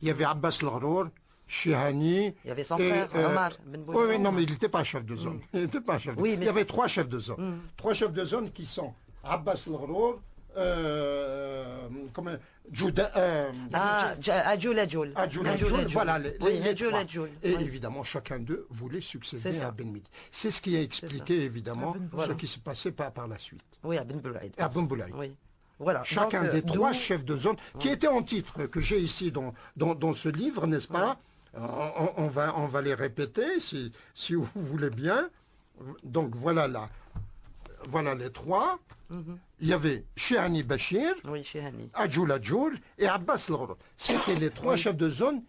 Il y avait Abbas al-Gharour, Chihani... Il y avait son frère, Omar Ben Boulaïd. Oui, non, mais il n'était pas chef de zone. Il n'était pas chef de zone. Il y avait 3 chefs de zone. 3 chefs de zone qui sont Abbas al-Gharour, comment Adjoul. Voilà, les trois. Adjoul. Et évidemment, chacun d'eux voulait succéder à Ben Midi. C'est ce qui a expliqué, évidemment, ce qui se passait par la suite. Oui, à Ben Boulaïd. À Ben Boulaïd. Oui. Voilà. Chacun des trois chefs de zone, qui étaient en titre, que j'ai ici dans ce livre, n'est-ce pas? On va les répéter, si vous voulez bien. Donc voilà là. Voilà les trois. Il y avait Chehani Bachir, Adjoul et Abbas Lghor. C'était les trois chefs de zone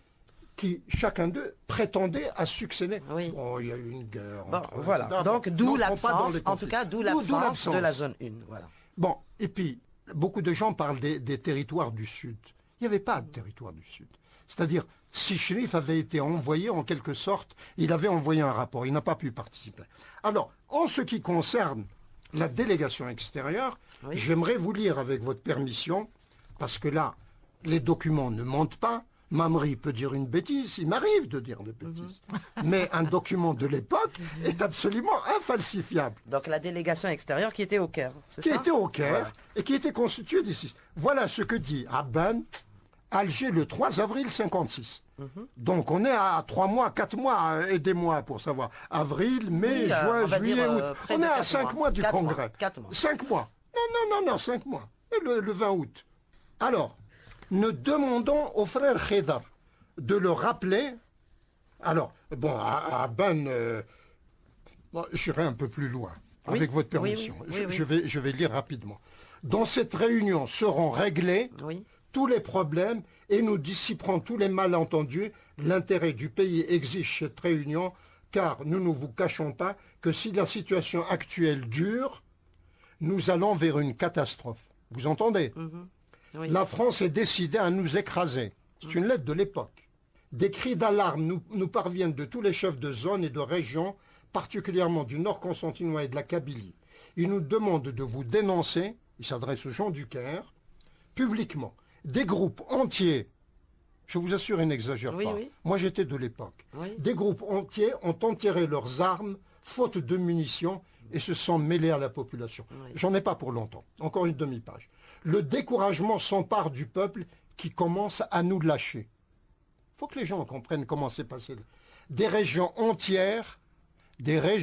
qui, chacun d'eux, prétendait à succéder. Oh, il y a eu une guerre. Bon, voilà. Donc, d'où l'absence, en tout cas, d'où l'absence de la zone 1. Voilà. Bon, et puis, beaucoup de gens parlent des territoires du Sud. Il n'y avait pas de territoire du Sud. C'est-à-dire, si Cherif avait été envoyé, en quelque sorte, il avait envoyé un rapport. Il n'a pas pu participer. Alors, en ce qui concerne la délégation extérieure, j'aimerais vous lire avec votre permission, parce que là, les documents ne mentent pas. Mamri peut dire une bêtise, il m'arrive de dire des bêtises. Mais un document de l'époque est absolument infalsifiable. Donc la délégation extérieure qui était au Caire, c'est ça? Qui était au Caire et qui était constituée d'ici. Voilà ce que dit Abban, Alger, le 3 avril 56. Donc on est à 3 mois, 4 mois, aidez-moi pour savoir. Avril, mai, juin, juillet, août. On est à 5 mois du congrès. 4 mois. 5 mois. Non, 5 mois. Et le 20 août. Alors, nous demandons au frère Khedar de le rappeler. Alors, bon, Abban, j'irai un peu plus loin, avec votre permission. Je vais lire rapidement. Dans cette réunion seront réglés tous les problèmes et nous dissiperons tous les malentendus. L'intérêt du pays exige cette réunion, car nous ne vous cachons pas que si la situation actuelle dure, nous allons vers une catastrophe. Vous entendez? La France est décidée à nous écraser. C'est une lettre de l'époque. Des cris d'alarme nous parviennent de tous les chefs de zone et de région, particulièrement du Nord Constantinois et de la Kabylie. Ils nous demandent de vous dénoncer, ils s'adressent aux gens du Caire, publiquement. Des groupes entiers, je vous assure, ils n'exagèrent pas. Moi, j'étais de l'époque. Des groupes entiers ont enterré leurs armes, faute de munitions, et se sont mêlés à la population. J'en ai pas pour longtemps. Encore une demi-page. Le découragement s'empare du peuple qui commence à nous lâcher. Il faut que les gens comprennent comment c'est passé. Des régions entières, elles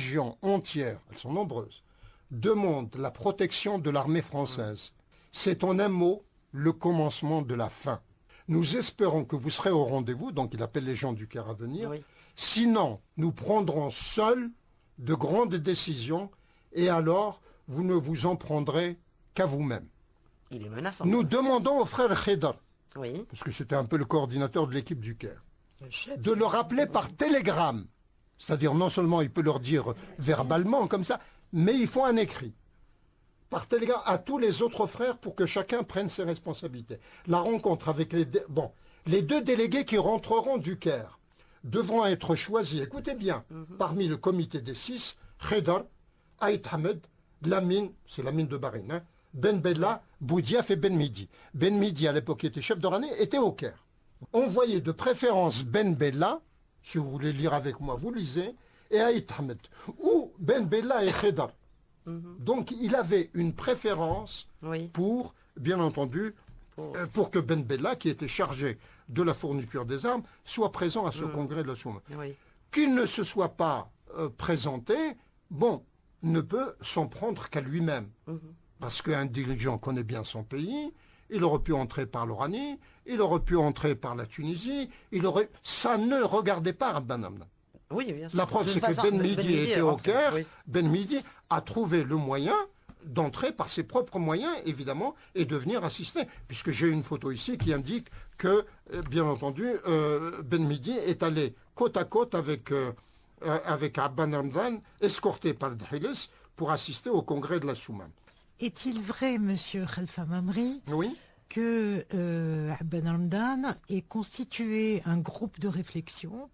sont nombreuses, demandent la protection de l'armée française. C'est en un mot le commencement de la fin. Nous espérons que vous serez au rendez-vous, donc il appelle les gens du Caire à venir. Sinon, nous prendrons seuls de grandes décisions et alors vous ne vous en prendrez qu'à vous-même. Il est menaçant. Nous demandons au frère Khedar, parce que c'était un peu le coordinateur de l'équipe du Caire, de le rappeler par télégramme. C'est-à-dire non seulement il peut leur dire verbalement comme ça, mais il faut un écrit. Par télégramme à tous les autres frères pour que chacun prenne ses responsabilités. La rencontre avec les deux délégués qui rentreront du Caire devront être choisis, écoutez bien, parmi le comité des 6, Khedar, Aït Hamed, Lamine, c'est la mine de Bahreïn, Ben Bella, Boudiaf et Ben Midi. Ben Midi, à l'époque, qui était chef de ranée, était au Caire. Envoyez de préférence Ben Bella, si vous voulez lire avec moi, vous lisez, et Aït Hamed, ou Ben Bella et Khedar. Donc il avait une préférence pour, bien entendu, pour que Ben Bella, qui était chargé de la fourniture des armes, soit présent à ce congrès de la Souma. Qu'il ne se soit pas présenté, ne peut s'en prendre qu'à lui-même. Parce qu'un dirigeant connaît bien son pays, il aurait pu entrer par l'Oranie, il aurait pu entrer par la Tunisie, ça ne regardait pas Abban Hamdan. La preuve, c'est que Ben Midi était au Caire. Ben Midi a trouvé le moyen d'entrer par ses propres moyens, évidemment, et de venir assister. Puisque j'ai une photo ici qui indique que, bien entendu, Ben Midi est allé côte à côte avec Abban Hamdan, escorté par Dhilis, pour assister au congrès de la Soumam. Est-il vrai, monsieur Khalfa Mamri, que Abban Hamdan ait constitué un groupe de réflexion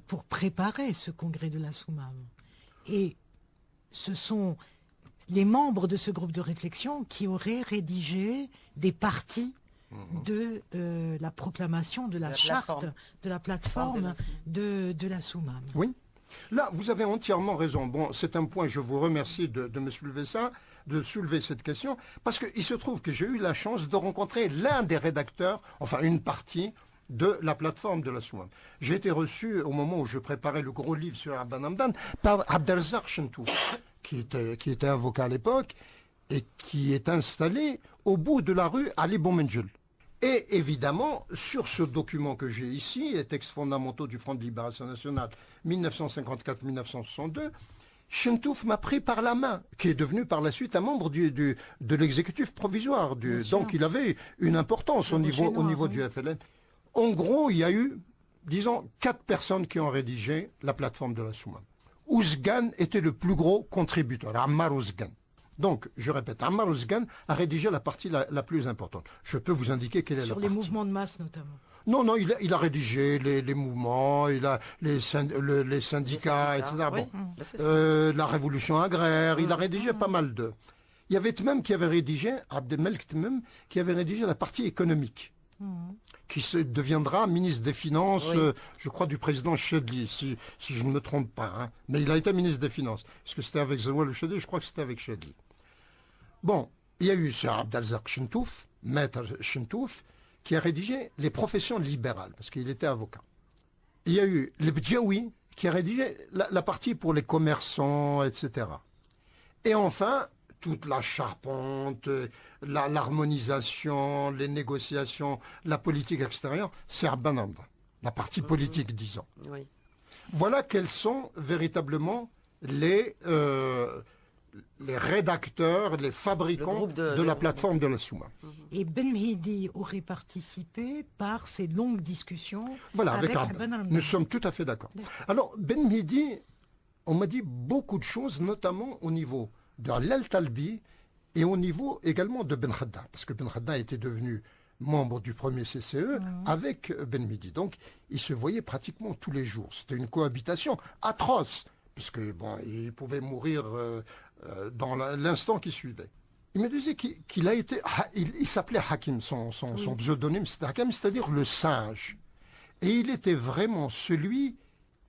pour préparer ce congrès de la Soumam? Et ce sont les membres de ce groupe de réflexion qui auraient rédigé des parties de la proclamation de la charte, de la plateforme de la Soumam. Oui. Là, vous avez entièrement raison. Bon, c'est un point, je vous remercie de me soulever ça. de soulever cette question, parce qu'il se trouve que j'ai eu la chance de rencontrer l'un des rédacteurs, enfin une partie, de la plateforme de la Soumam. J'ai été reçu au moment où je préparais le gros livre sur Abban Hamdan par Abdelrazak Chentouf, qui était avocat à l'époque et qui est installé au bout de la rue Ali Boumendjel. Et évidemment, sur ce document que j'ai ici, les textes fondamentaux du Front de Libération Nationale 1954-1962, Chentouf m'a pris par la main, qui est devenu par la suite un membre de l'exécutif provisoire. Donc il avait une importance au niveau du FLN. En gros, il y a eu, disons, 4 personnes qui ont rédigé la plateforme de la Soumam. Ouzgan était le plus gros contributeur, Ammar Ouzgan. Donc, je répète, Ammar Ouzgan a rédigé la partie la plus importante. Je peux vous indiquer quelle est la partie. Sur les mouvements de masse, notamment. Non, il a rédigé les mouvements, il a les syndicats, etc. Oui, bon. La révolution agraire, il a rédigé pas mal de... Il y avait Tmem qui avait rédigé, Abdelmelk Tmem, qui avait rédigé la partie économique. Qui deviendra ministre des Finances, je crois, du président Chedli, si je ne me trompe pas. Hein. Mais il a été ministre des Finances. Est-ce que c'était avec Zawal Chedli? Je crois que c'était avec Chedli. Bon, il y a eu Sir Abdelrazak Chentouf, maître Chentouf, qui a rédigé les professions libérales, parce qu'il était avocat. Il y a eu le Bdjaoui, qui a rédigé la partie pour les commerçants, etc. Et enfin, toute la charpente, l'harmonisation, les négociations, la politique extérieure, c'est Abban Hamdan, la partie politique, disons. Oui. Voilà quels sont véritablement les rédacteurs, les fabricants de la plateforme de la Soumam. Et Ben Mehdi aurait participé par ces longues discussions avec Abban Hamdan. Nous sommes tout à fait d'accord. Alors, Ben Mehdi, on m'a dit beaucoup de choses, notamment au niveau de l'Al-Talbi et au niveau également de Ben Khadda, parce que Ben Khadda était devenu membre du premier CCE avec Ben Mehdi. Donc, ils se voyaient pratiquement tous les jours. C'était une cohabitation atroce, puisque bon, il pouvait mourir dans l'instant qui suivait. Il me disait qu'il a été... Il s'appelait Hakim, son pseudonyme c'était Hakim, c'est-à-dire le singe. Et il était vraiment celui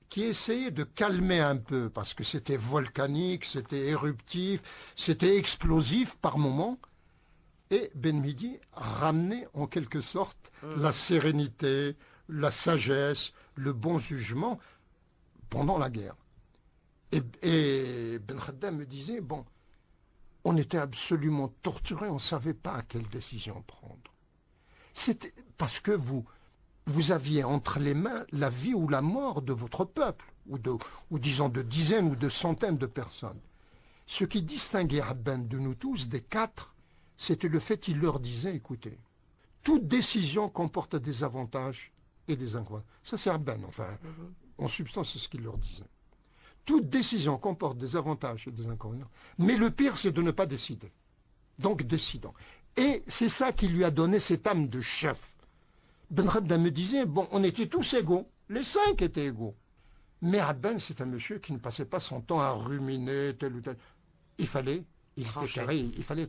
qui essayait de calmer un peu, parce que c'était volcanique, c'était éruptif, c'était explosif par moments. Et Ben Mehdi ramenait en quelque sorte la sérénité, la sagesse, le bon jugement pendant la guerre. Et Ben Khadda me disait, bon, on était absolument torturés, on ne savait pas quelle décision prendre. C'était parce que vous aviez entre les mains la vie ou la mort de votre peuple, ou disons de dizaines ou de centaines de personnes. Ce qui distinguait Abban de nous tous, des 4, c'était le fait qu'il leur disait, écoutez, toute décision comporte des avantages et des inconvénients. Ça c'est Abban, enfin, en substance c'est ce qu'il leur disait. Toute décision comporte des avantages et des inconvénients, mais le pire c'est de ne pas décider. Donc décidons. Et c'est ça qui lui a donné cette âme de chef. Ben Khadda me disait, bon, on était tous égaux, les 5 étaient égaux. Mais Abban, c'est un monsieur qui ne passait pas son temps à ruminer tel ou tel. Il fallait trancher, il fallait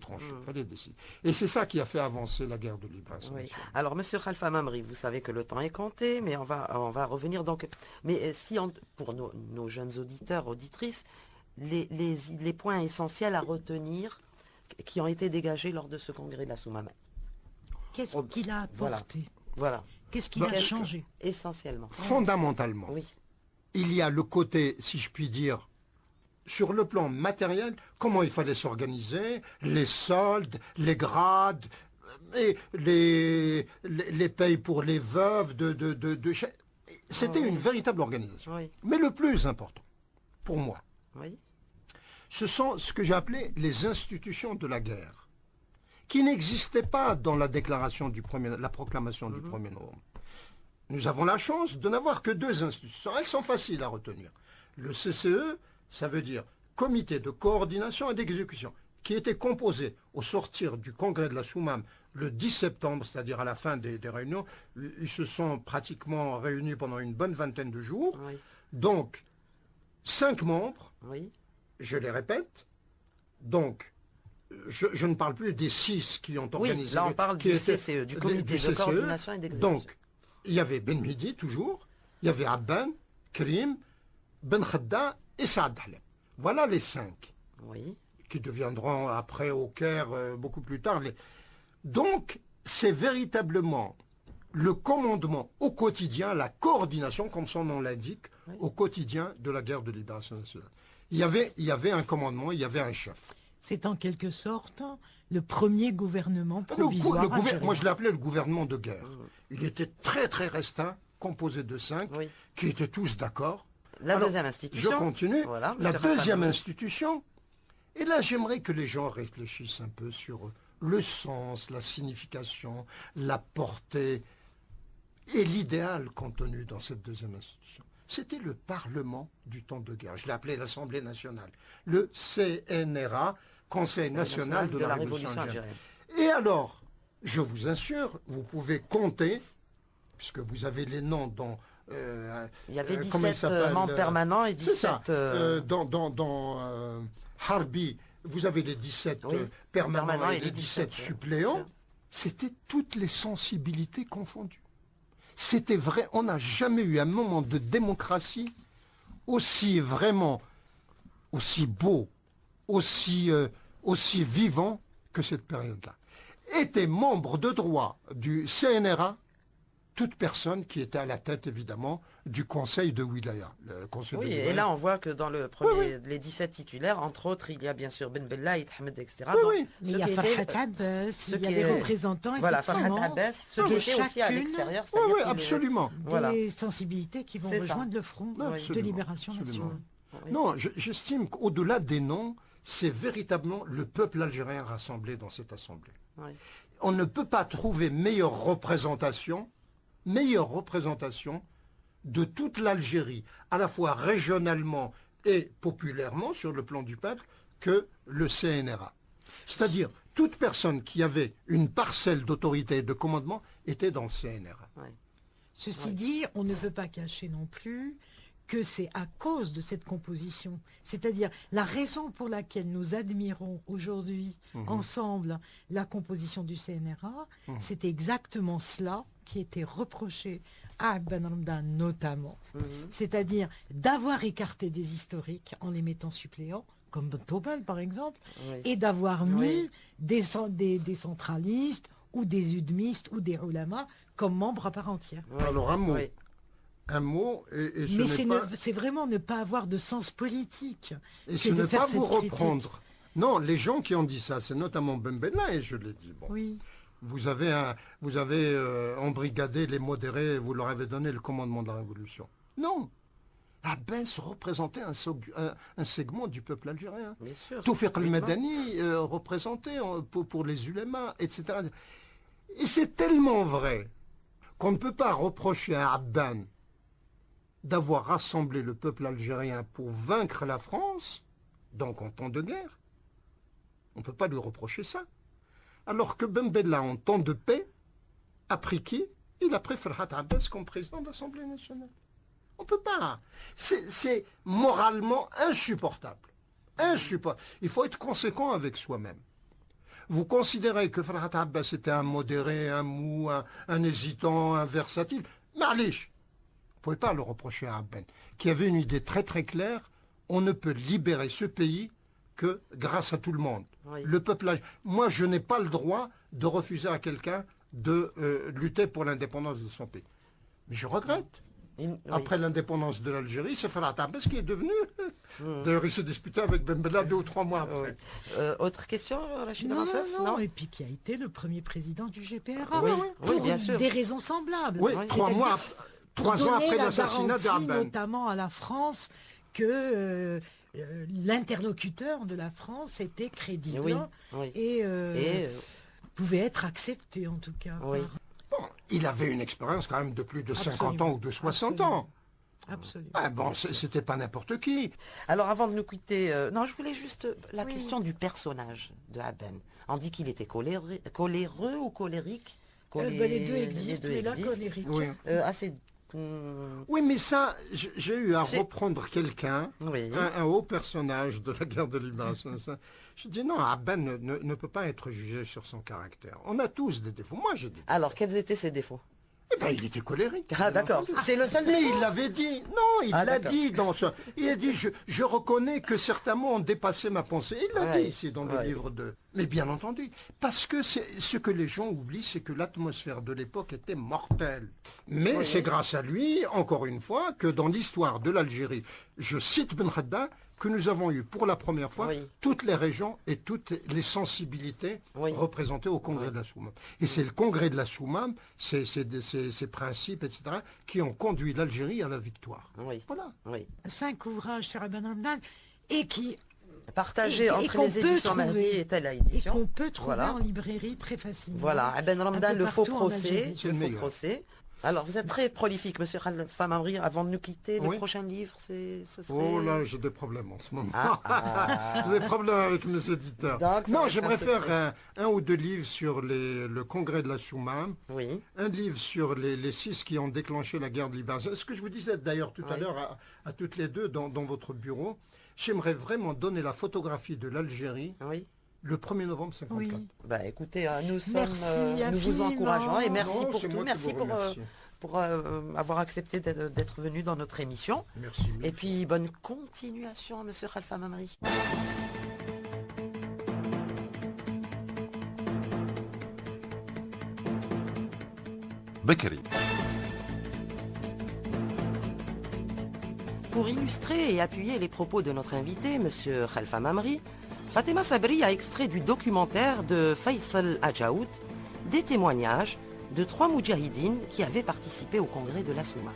décider. Et c'est ça qui a fait avancer la guerre de libération. Oui. Alors, monsieur Khalfa Mamri, vous savez que le temps est compté, mais on va revenir donc. Mais si pour nos jeunes auditeurs, auditrices, les points essentiels à retenir qui ont été dégagés lors de ce congrès de la Soumam. Qu'est-ce qu'il a apporté? Voilà. Qu'est-ce qu'il a changé? Essentiellement. Fondamentalement, il y a le côté, si je puis dire, sur le plan matériel, comment il fallait s'organiser, les soldes, les grades, et les payes pour les veuves c'était une véritable organisation. Mais le plus important, pour moi, ce sont ce que j'ai appelé les institutions de la guerre, qui n'existaient pas dans la déclaration la proclamation du 1er novembre. Nous avons la chance de n'avoir que 2 institutions. Elles sont faciles à retenir. Le CCE, ça veut dire Comité de coordination et d'exécution, qui était composé au sortir du congrès de la Soumam le 10 septembre, c'est-à-dire à la fin des réunions. Ils se sont pratiquement réunis pendant une bonne vingtaine de jours. Donc, 5 membres, je les répète. Donc, je ne parle plus des 6 qui ont organisé. Oui, là on parle du CCE, du comité de coordination et d'exécution. Donc, il y avait Ben Mehdi toujours, il y avait Abban, Karim, Ben Khadda et Saad Halem. Voilà les 5 qui deviendront après au Caire beaucoup plus tard. Donc, c'est véritablement le commandement au quotidien, la coordination, comme son nom l'indique, au quotidien de la guerre de libération nationale. Il y avait un commandement, il y avait un chef. C'est en quelque sorte le premier gouvernement provisoire algérien. Moi, je l'appelais le gouvernement de guerre. Il était très, très restreint, composé de 5, qui étaient tous d'accord. La deuxième institution. Je continue. Voilà, la deuxième institution. Et là, j'aimerais que les gens réfléchissent un peu sur le sens, la signification, la portée et l'idéal contenu dans cette deuxième institution. C'était le Parlement du temps de guerre. Je l'ai appelé l'Assemblée nationale. Le CNRA, Conseil national de la Révolution algérienne. Et alors, je vous assure, vous pouvez compter, puisque vous avez les noms dans... il y avait 17 membres permanents et 17... C'est ça. Dans Harbi, vous avez les 17 permanents et les 17 suppléants. C'était toutes les sensibilités confondues. C'était vrai, on n'a jamais eu un moment de démocratie aussi vraiment, aussi beau, aussi vivant que cette période-là. Était membre de droit du CNRA toute personne qui était à la tête, évidemment, du conseil de Wilaya. Le conseil de Wilaya. Et là, on voit que dans le premier, les 17 titulaires, entre autres, il y a bien sûr Ben Bella, Ahmed, etc. Mais il y a Farhat Abbas, il y a des représentants, voilà, Farhat Abbas, ceux qui étaient aussi à l'extérieur. Oui, absolument. Des sensibilités qui vont rejoindre le front de libération nationale. Non, j'estime qu'au-delà des noms, c'est véritablement le peuple algérien rassemblé dans cette assemblée. On ne peut pas trouver meilleure représentation de toute l'Algérie, à la fois régionalement et populairement sur le plan du peuple, que le CNRA. C'est-à-dire, toute personne qui avait une parcelle d'autorité et de commandement était dans le CNRA. Ceci dit, on ne peut pas cacher non plus que c'est à cause de cette composition, c'est-à-dire la raison pour laquelle nous admirons aujourd'hui ensemble la composition du CNRA, c'est exactement cela qui était reproché à Ben Ramdan notamment, c'est-à-dire d'avoir écarté des historiques en les mettant suppléants, comme Tobel par exemple, et d'avoir mis des centralistes ou des udmistes ou des ulamas comme membres à part entière. Alors un mot, et mais c'est vraiment ne pas avoir de sens politique. Et ce n'est pas vous reprendre. Non, les gens qui ont dit ça, c'est notamment Ben Bella, et je l'ai dit. Bon. Oui. Vous avez embrigadé les modérés, vous leur avez donné le commandement de la révolution. Non. Abbas représentait un segment du peuple algérien. Toufiq al-Madani représentait pour les ulémas, etc. Et c'est tellement vrai qu'on ne peut pas reprocher à Abban d'avoir rassemblé le peuple algérien pour vaincre la France, donc en temps de guerre. On ne peut pas lui reprocher ça. Alors que Ben Bella, en temps de paix, a pris qui? Il a pris Farhat Abbas comme président de l'Assemblée nationale. On ne peut pas. C'est moralement insupportable. Insupportable. Il faut être conséquent avec soi-même. Vous considérez que Farhat Abbas était un modéré, un mou, un hésitant, un versatile. Ma'lish. Vous ne pouvez pas le reprocher à Abben, qui avait une idée très très claire. On ne peut libérer ce pays que grâce à tout le monde. Le peuple. Moi, je n'ai pas le droit de refuser à quelqu'un de lutter pour l'indépendance de son pays. Mais je regrette. Après l'indépendance de l'Algérie, c'est Farhat Abbas qui est devenu. D'ailleurs, il s'est disputé avec Ben Bella 2 ou 3 mois après. Autre question, Rachida non, Mansef? non, et puis qui a été le premier président du GPRA. Oui, bien sûr. Des raisons semblables. Oui, 3 ans après l'assassinat d'Arben. Notamment à la France que l'interlocuteur de la France était crédible et pouvait être accepté en tout cas. Bon, il avait une expérience quand même de plus de 50 ans ou de 60 ans. Absolument. Ah bon, c'était pas n'importe qui. Alors avant de nous quitter, non, je voulais juste la question du personnage de Abben. On dit qu'il était coléreux ou colérique. Les deux existent, mais là colérique. Assez. Oui, mais ça, j'ai eu à reprendre quelqu'un, un haut personnage de la guerre de libération. Je dis non, Abben ne peut pas être jugé sur son caractère. On a tous des défauts. Moi, j'ai des défauts. Alors, quels étaient ses défauts? Eh ben, il était colérique. Ah d'accord, c'est le seul Mais défaut. il l'avait dit. Non, il l'a d'accord. dit dans ce... Il a dit, je reconnais que certains mots ont dépassé ma pensée. Il l'a Ouais. dit ici dans le Ouais. livre de... Mais bien entendu, parce que ce que les gens oublient, c'est que l'atmosphère de l'époque était mortelle. Mais Oui. c'est grâce à lui, encore une fois, que dans l'histoire de l'Algérie, je cite Ben Khadda, que nous avons eu pour la première fois Oui. toutes les régions et toutes les sensibilités Oui. représentées au congrès de la Soumam. Et c'est le congrès de la Soumam, ces principes, etc., qui ont conduit l'Algérie à la victoire. Oui. Voilà. Oui. 5 ouvrages sur Ibn Ramdan et qui Partagé et entre qu'on les peut éditions trouver. Mahdi et Tala et Édition. qu'on peut trouver Voilà. en librairie très facilement. Voilà, Ibn un Ramdan, peu le faux partout en procès. Algérie. C'est le Le faux meilleur. procès. Alors, vous êtes très prolifique, monsieur Khalfa Mamri. Avant de nous quitter, le Oui. prochain livre, ce serait... Oh là, j'ai des problèmes en ce moment. Ah. J'ai des problèmes avec mes éditeurs. Donc, ça va Non, être j'aimerais un secret. faire un ou deux livres sur le congrès de la Soumam, Oui. un livre sur les 6 qui ont déclenché la guerre de libération. Ce que je vous disais d'ailleurs tout à Oui. l'heure à toutes les deux dans votre bureau, j'aimerais vraiment donner la photographie de l'Algérie Oui. le 1er novembre 54. Oui. Bah écoutez, nous sommes, Merci nous vous infiniment. encourageons et merci Non, pour c'est tout. moi qui Merci vous pour, remercie. pour avoir accepté d'être venu dans notre émission. Merci. Et puis bonne continuation, monsieur Khalfa Mamri. Bekri. Pour illustrer et appuyer les propos de notre invité, monsieur Khalfa Mamri, Fatima Sabri a extrait du documentaire de Faisal Ajaout des témoignages de 3 moudjahidines qui avaient participé au congrès de la Souma.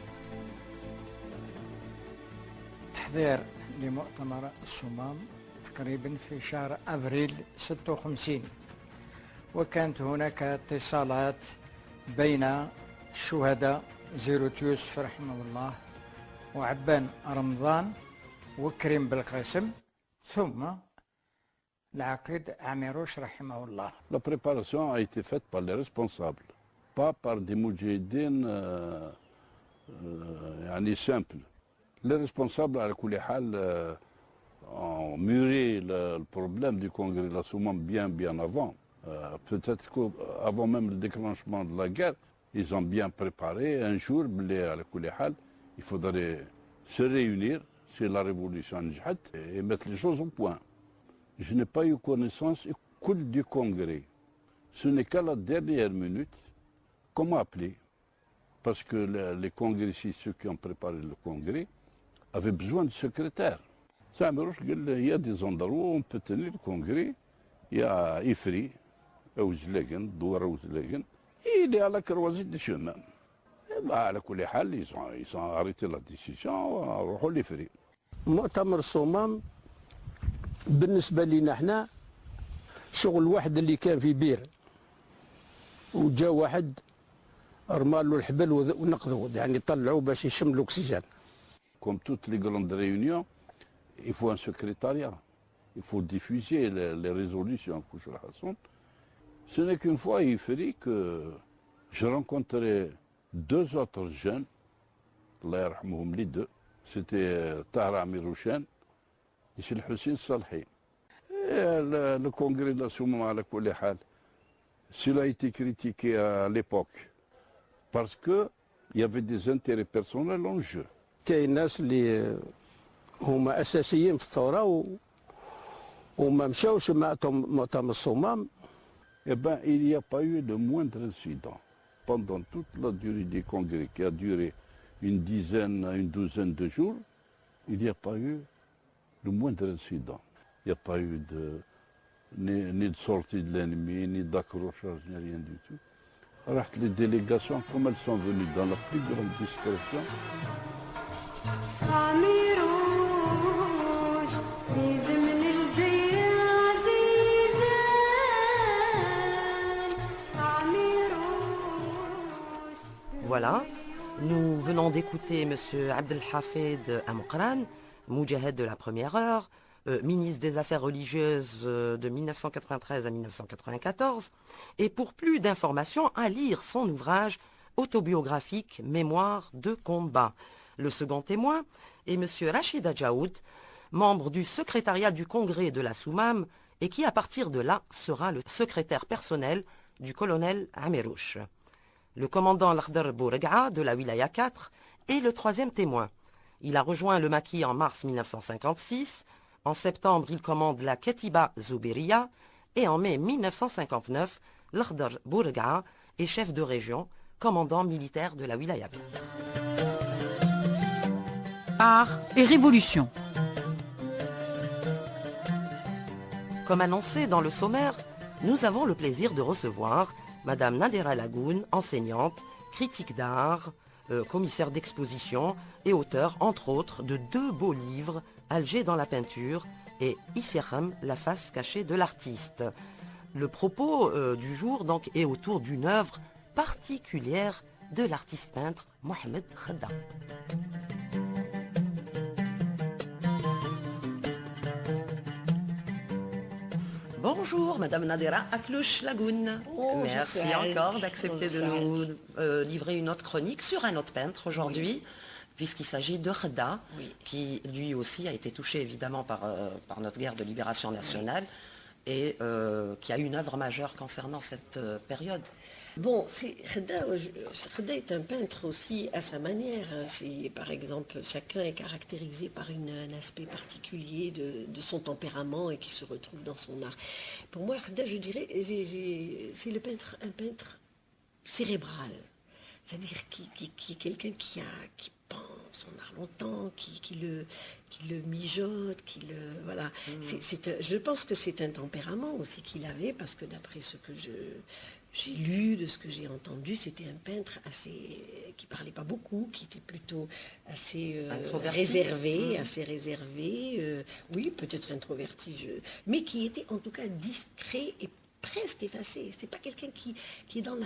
تحضير لمؤتمر الصمام تقريبا في شهر أفريل 56 وكانت هناك اتصالات بين الشهداء زيروت يوسف رحمه الله وعبان رمضان وكريم بالقاسم ثم العقيد عميروش رحمه الله. La préparation a été faite par les responsables, pas par des moudjahidines simples. Les responsables, à la حال, ont mûri le problème du congrès de la Soumam bien avant. Peut-être qu'avant même le déclenchement de la guerre, ils ont bien préparé un jour, à la حال, il faudrait se réunir si la révolution نجحت et mettre les choses au point. Je n'ai pas eu connaissance du congrès. Ce n'est qu'à la dernière minute qu'on m'a appelé. Parce que les congressistes, ceux qui ont préparé le congrès, avaient besoin de secrétaires. Il y a des endroits où on peut tenir le congrès. Il y a Ifri, Ouzlegen, Douara Ouzlegen, et il est à la croisée des chemins. À la Kouléhal, ils ont arrêté la décision, à l'Ifri. مؤتمر الصمام بالنسبة لنا احنا شغل واحد اللي كان في بير وجا واحد رمى له الحبل ونقذوا يعني طلعوه باش يشم الاكسجين. Comme toutes les grandes réunions, il faut un secrétariat. Il faut diffuser les résolutions. Ce n'est qu'une fois à Ifri que je rencontrais 2 autres jeunes, Allah yarhamhum les 2. C'était Tahra Amirouchen et c'est le Hussein Salhi. Le congrès de la Soumam à la Kouléhal, cela a été critiqué à l'époque parce qu'il y avait des intérêts personnels en jeu. كاين ناس اللي هما اساسيين في الثوره وما مشاوش مؤتمر الصمام. Eh bien, il n'y a pas eu le moindre incident. Pendant toute la durée du congrès, qui a duré une douzaine de jours, il n'y a pas eu le moindre incident. Il n'y a pas eu ni de sortie de l'ennemi, ni d'accrochage, ni rien du tout. Alors, les délégations, comme elles sont venues dans la plus grande discrétion, Voilà, nous venons d'écouter M. Abdelhafid Amokran, Moudjahed de la première heure, ministre des Affaires religieuses de 1993 à 1994, et pour plus d'informations, à lire son ouvrage autobiographique Mémoire de combat. Le second témoin est M. Rachid Ajaout, membre du secrétariat du congrès de la Soumam, et qui à partir de là sera le secrétaire personnel du colonel Amirouche. Le commandant Lakhdar Bourega de la Wilaya 4 est le troisième témoin. Il a rejoint le maquis en mars 1956. En septembre, il commande la Ketiba Zoubiria. Et en mai 1959, Lakhdar Bourega est chef de région, commandant militaire de la Wilaya 4. Art et révolution. Comme annoncé dans le sommaire, nous avons le plaisir de recevoir Madame Nadera Lagoun, enseignante, critique d'art, commissaire d'exposition et auteur, entre autres, de 2 beaux livres, Alger dans la peinture et Issiakham, la face cachée de l'artiste. Le propos du jour donc est autour d'une œuvre particulière de l'artiste peintre Mohamed Khedda. Bonjour Madame Nadera Aklouch Lagoun. Merci encore d'accepter de nous livrer une autre chronique sur un autre peintre aujourd'hui, puisqu'il s'agit de Khedda, qui lui aussi a été touché évidemment par notre guerre de libération nationale et qui a une œuvre majeure concernant cette période. Bon, Khedda est un peintre aussi à sa manière. Par exemple, chacun est caractérisé par un aspect particulier de son tempérament et qui se retrouve dans son art. Pour moi, Khedda, je dirais, c'est un peintre cérébral. C'est-à-dire qui est quelqu'un qui pense son art longtemps, qui le mijote, voilà. Je pense que c'est un tempérament aussi qu'il avait, parce que d'après ce que j'ai lu, de ce que j'ai entendu, c'était un peintre qui parlait pas beaucoup, qui était plutôt assez réservé, oui, peut-être introverti, mais qui était en tout cas discret et presque effacé. C'est pas quelqu'un qui est dans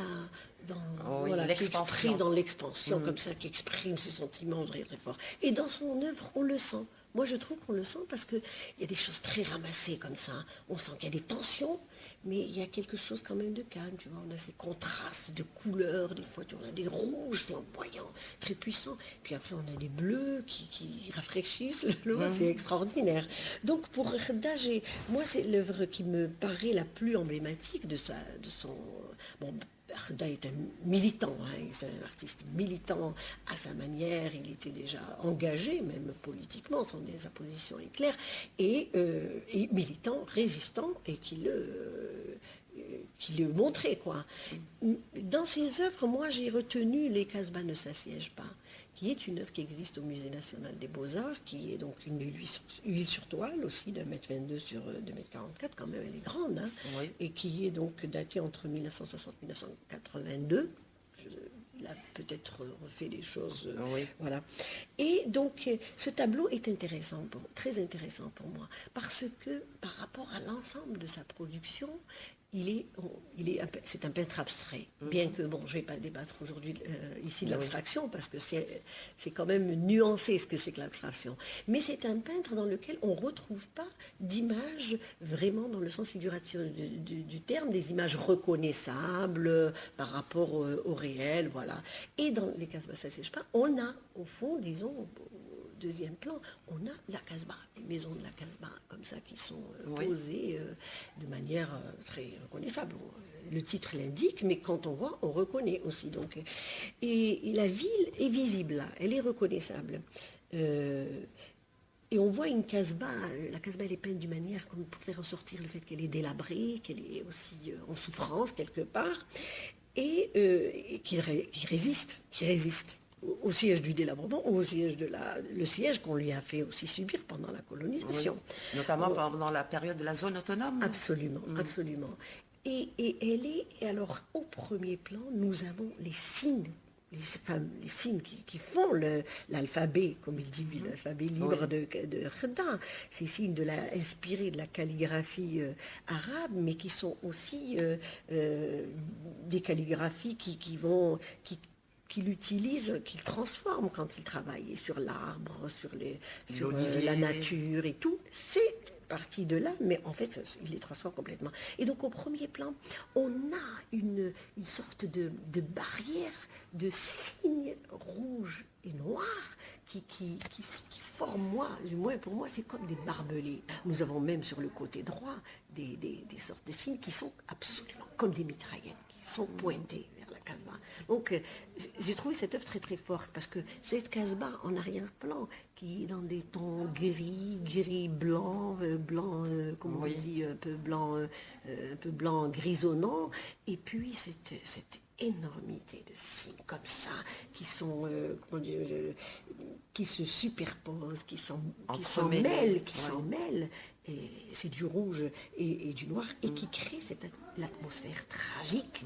l'expansion, dans l'expansion, comme ça, qui exprime ses sentiments très, très fort. Et dans son œuvre, on le sent. Moi, je trouve qu'on le sent parce qu'il y a des choses très ramassées comme ça. On sent qu'il y a des tensions, mais il y a quelque chose quand même de calme. Tu vois, on a ces contrastes de couleurs. Des fois, on a des rouges flamboyants, très puissants. Puis après, on a des bleus qui rafraîchissent. C'est extraordinaire. Donc, pour Khedda, moi, c'est l'œuvre qui me paraît la plus emblématique de son... Bon, Khedda est un militant, c'est un artiste militant à sa manière, il était déjà engagé, même politiquement, sa position est claire, et militant, résistant, et qui le montrait, quoi. Dans ses œuvres, moi j'ai retenu Les Casbah ne s'assiègent pas, qui est une œuvre qui existe au Musée national des Beaux-Arts, qui est donc une huile sur toile aussi, d'1,22 m sur 2,44 m, quand même, elle est grande, et qui est donc datée entre 1960 et 1982. Il a peut-être refait des choses, voilà. Et donc, ce tableau est intéressant, très intéressant pour moi, parce que par rapport à l'ensemble de sa production, c'est un peintre abstrait, bien que, bon, je ne vais pas débattre aujourd'hui ici de l'abstraction, parce que c'est quand même nuancé ce que c'est que l'abstraction. Mais c'est un peintre dans lequel on ne retrouve pas d'images vraiment dans le sens figuratif du terme, des images reconnaissables par rapport au réel, voilà. Et dans Les Casbah ne s'assiègent pas, on a, au fond, disons, deuxième plan, on a la Casbah, les maisons de la Casbah, comme ça, qui sont posées de manière très reconnaissable. Le titre l'indique, mais quand on voit, on reconnaît aussi. Donc, et la ville est visible là, elle est reconnaissable. Et on voit une Casbah, la Casbah elle est peinte d'une manière comme pour faire ressortir le fait qu'elle est délabrée, qu'elle est aussi en souffrance quelque part, et qui résiste. Au siège du délabrement ou au siège le siège qu'on lui a fait aussi subir pendant la colonisation. Oui. Notamment pendant la période de la zone autonome. Absolument, absolument. Et elle est, alors au premier plan, nous avons les signes, les signes qui font l'alphabet, comme il dit lui, l'alphabet libre de Khedda. Ces signes inspirés de la calligraphie arabe, mais qui sont aussi des calligraphies qu'il utilise, qu'il transforme quand il travaille sur l'arbre, sur la nature et tout. C'est parti de là, mais en fait, il les transforme complètement. Et donc, au premier plan, on a une sorte de barrière, de signes rouges et noirs qui forment, pour moi, c'est comme des barbelés. Nous avons même sur le côté droit des sortes de signes qui sont absolument comme des mitraillettes, qui sont pointés vers la Casbah. Donc j'ai trouvé cette œuvre très très forte parce que cette Casbah en arrière-plan qui est dans des tons gris, blanc, comme on dit, un peu blanc grisonnant, et puis cette énormité de signes comme ça qui sont qui se superposent, qui s'en mêlent, et c'est du rouge et du noir, et qui crée l'atmosphère tragique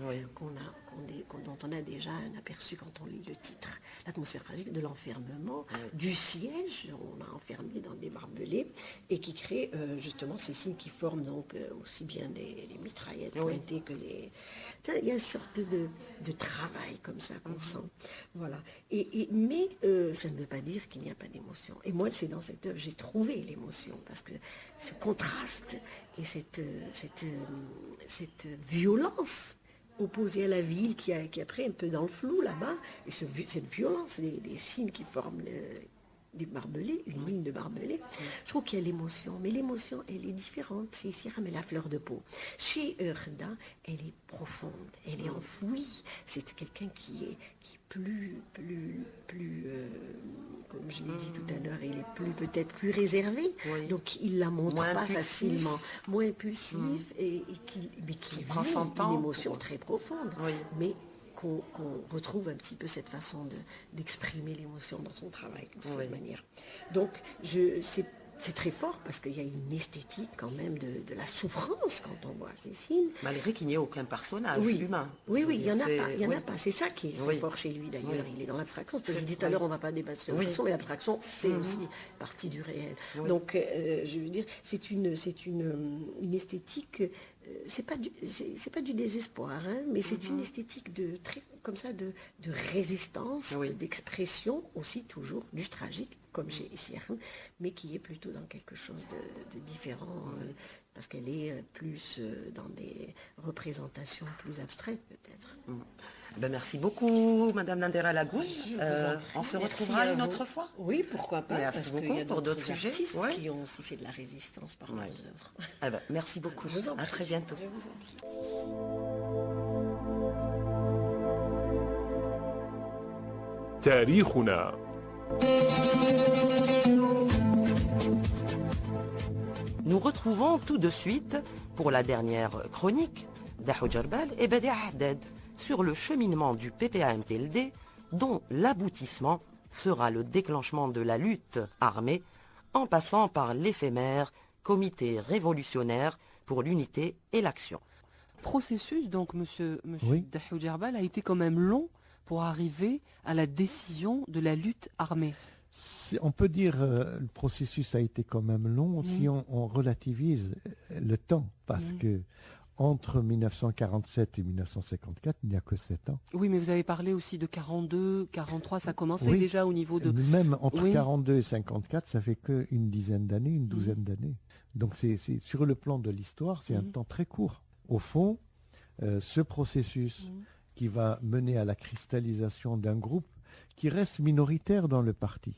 dont on a déjà un aperçu quand on lit le titre. L'atmosphère tragique de l'enfermement, du siège, on a enfermé dans des barbelés, et qui crée justement ces signes qui forment donc aussi bien les mitraillettes pointées que les... Il y a une sorte de travail comme ça qu'on sent. Voilà. Mais ça ne veut pas dire qu'il n'y a pas d'émotion. Et moi, c'est dans cette œuvre, j'ai trouvé l'émotion, parce que ce contraste et cette violence opposée à la ville qui est après un peu dans le flou là-bas, et cette violence des signes qui forment des barbelés, une ligne de barbelés, je trouve qu'il y a l'émotion, mais l'émotion, elle est différente. Chez Siram, elle est à fleur de peau. Chez Kheda, elle est profonde, elle est enfouie. C'est quelqu'un qui est plus comme je l'ai dit tout à l'heure, il est peut-être plus réservé, donc il la montre pas facilement, moins impulsif, mais qui prend son temps, une émotion très profonde, mais qu'on retrouve un petit peu cette façon d'exprimer l'émotion dans son travail de cette manière. Donc c'est très fort parce qu'il y a une esthétique quand même de la souffrance quand on voit ces signes. Malgré qu'il n'y ait aucun personnage humain. Oui, il n'y en a pas. C'est ça qui est très fort chez lui d'ailleurs. Il est dans l'abstraction. J'ai dit tout à l'heure, on ne va pas débattre sur l'abstraction, mais l'abstraction, c'est aussi partie du réel. Donc, je veux dire, c'est une esthétique... c'est pas du désespoir, mais c'est une esthétique de résistance, d'expression aussi toujours du tragique, comme chez Siram, mais qui est plutôt dans quelque chose de différent, parce qu'elle est plus dans des représentations plus abstraites peut-être. Merci beaucoup, Madame Nandera Lagoun. On se retrouvera une autre fois. Oui, pourquoi pas. Merci beaucoup pour d'autres sujets qui ont aussi fait de la résistance par leurs œuvres. Merci beaucoup. À très bientôt. Je vous en prie. تاريخنا. Nous retrouvons tout de suite, pour la dernière chronique, Dahou Djerbel et Badi Haddad sur le cheminement du PPA-MTLD, dont l'aboutissement sera le déclenchement de la lutte armée, en passant par l'éphémère Comité révolutionnaire pour l'unité et l'action. Processus, donc, monsieur Dahou Djerbel, a été quand même long pour arriver à la décision de la lutte armée. On peut dire le processus a été quand même long si on relativise le temps, parce que entre 1947 et 1954, il n'y a que 7 ans. Oui, mais vous avez parlé aussi de 42, 43, ça commençait déjà au niveau de... Même entre 42 et 54, ça fait qu'une dizaine d'années, une douzaine d'années. Donc c'est sur le plan de l'histoire, c'est un temps très court. Au fond, ce processus qui va mener à la cristallisation d'un groupe qui reste minoritaire dans le parti,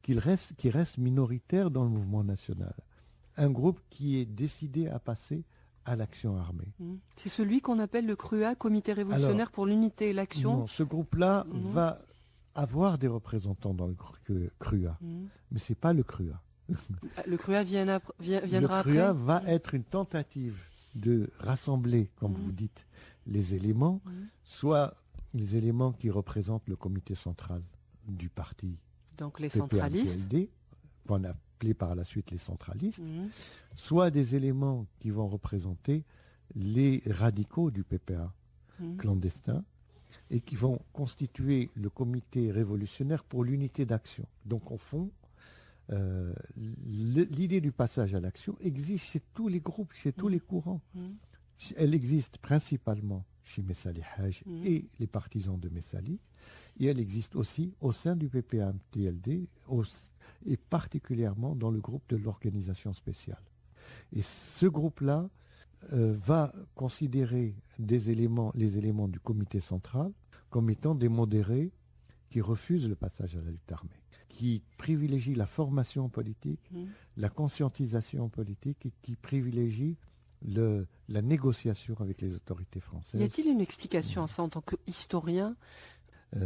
qui reste minoritaire dans le mouvement national. Un groupe qui est décidé à passer à l'action armée. C'est celui qu'on appelle le CRUA, Comité révolutionnaire pour l'unité et l'action. Non, ce groupe-là va avoir des représentants dans le CRUA, mais ce n'est pas le CRUA. Le CRUA viendra après. Le CRUA va être une tentative de rassembler, comme vous dites, les éléments, soit les éléments qui représentent le comité central du parti. Donc les centralistes. Qu'on a appelé par la suite les centralistes, soit des éléments qui vont représenter les radicaux du PPA clandestin et qui vont constituer le comité révolutionnaire pour l'unité d'action. Donc au fond, l'idée du passage à l'action existe chez tous les groupes, chez tous les courants. Elle existe principalement chez Messali Haj et les partisans de Messali, et elle existe aussi au sein du PPA-MTLD et particulièrement dans le groupe de l'organisation spéciale. Et ce groupe-là va considérer les éléments du comité central comme étant des modérés qui refusent le passage à la lutte armée, qui privilégient la formation politique, la conscientisation politique et qui privilégient la négociation avec les autorités françaises. Y a-t-il une explication à ça en tant qu'historien?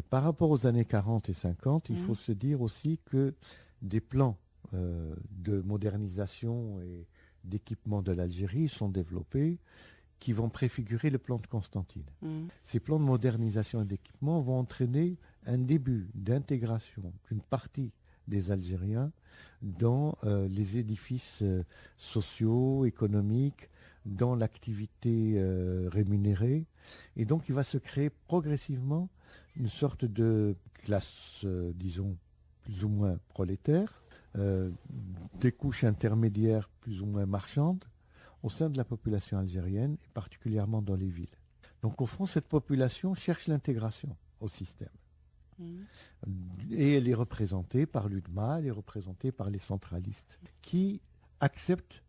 Par rapport aux années 40 et 50, il faut se dire aussi que des plans de modernisation et d'équipement de l'Algérie sont développés qui vont préfigurer le plan de Constantine. Ces plans de modernisation et d'équipement vont entraîner un début d'intégration d'une partie des Algériens dans les édifices sociaux, économiques, dans l'activité rémunérée. Et donc il va se créer progressivement une sorte de classe, disons, plus ou moins prolétaire, des couches intermédiaires plus ou moins marchandes au sein de la population algérienne, et particulièrement dans les villes. Donc au fond, cette population cherche l'intégration au système. Et elle est représentée par l'UDMA, elle est représentée par les centralistes, qui acceptent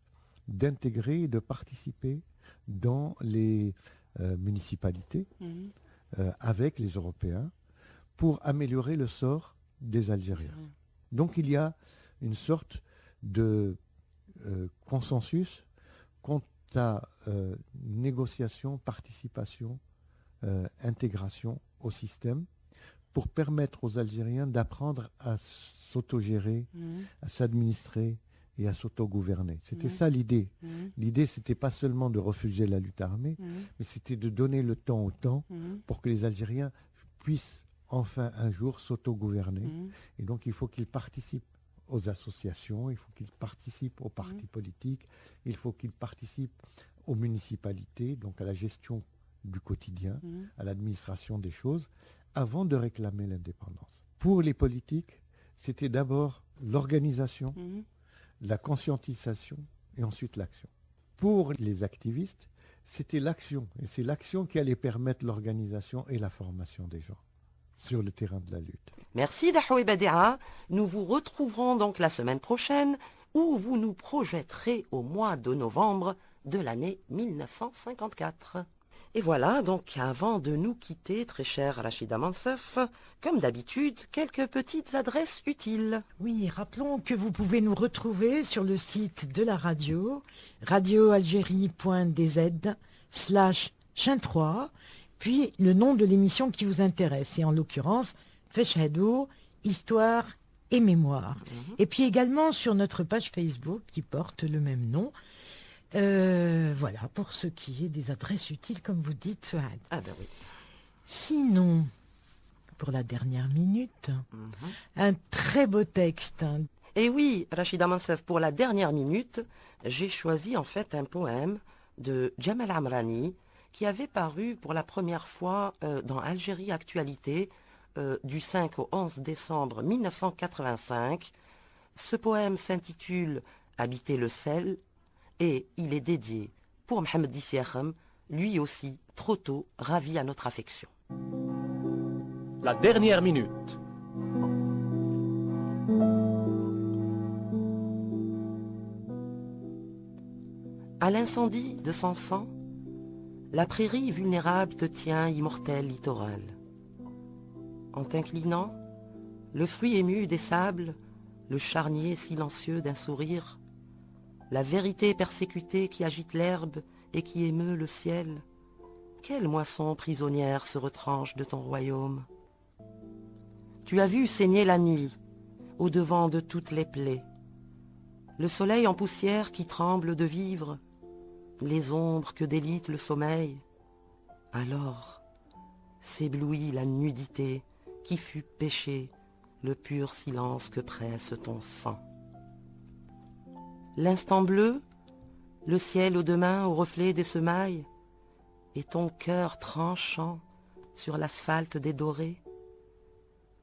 d'intégrer et de participer dans les municipalités avec les Européens pour améliorer le sort des Algériens. Donc il y a une sorte de consensus quant à négociation, participation, intégration au système pour permettre aux Algériens d'apprendre à s'autogérer, à s'administrer et à s'autogouverner. C'était ça l'idée. L'idée, c'était pas seulement de refuser la lutte armée, mais c'était de donner le temps au temps pour que les Algériens puissent enfin un jour s'autogouverner. Et donc il faut qu'ils participent aux associations, il faut qu'ils participent aux partis politiques, il faut qu'ils participent aux municipalités, donc à la gestion du quotidien, à l'administration des choses, avant de réclamer l'indépendance. Pour les politiques, c'était d'abord l'organisation, la conscientisation et ensuite l'action. Pour les activistes, c'était l'action, et c'est l'action qui allait permettre l'organisation et la formation des gens sur le terrain de la lutte. Merci Dahoui Badia. Nous vous retrouverons donc la semaine prochaine où vous nous projetterez au mois de novembre de l'année 1954. Et voilà, donc avant de nous quitter, très cher Rachida Mansef, comme d'habitude, quelques petites adresses utiles. Oui, rappelons que vous pouvez nous retrouver sur le site de la radio, radioalgérie.dz/chaîne3, puis le nom de l'émission qui vous intéresse, et en l'occurrence, Feshhadou, Histoire et Mémoire. Et puis également sur notre page Facebook qui porte le même nom. Voilà, pour ce qui est des adresses utiles, comme vous dites, Souad. Ah ben oui. Sinon, pour la dernière minute, un très beau texte. Et oui, Rachida Mansef, pour la dernière minute, j'ai choisi en fait un poème de Jamal Amrani qui avait paru pour la première fois dans Algérie Actualité du 5 au 11 décembre 1985. Ce poème s'intitule « Habiter le sel » et il est dédié pour Mohamed Dissiakham, lui aussi trop tôt ravi à notre affection. La dernière minute. À l'incendie de son sang, la prairie vulnérable te tient, immortel littoral. En t'inclinant, le fruit ému des sables, le charnier silencieux d'un sourire, la vérité persécutée qui agite l'herbe et qui émeut le ciel, quelle moisson prisonnière se retranche de ton royaume. Tu as vu saigner la nuit, au-devant de toutes les plaies, le soleil en poussière qui tremble de vivre, les ombres que délite le sommeil. Alors s'éblouit la nudité qui fut péché, le pur silence que presse ton sang. L'instant bleu, le ciel au demain au reflet des semailles, et ton cœur tranchant sur l'asphalte dédoré,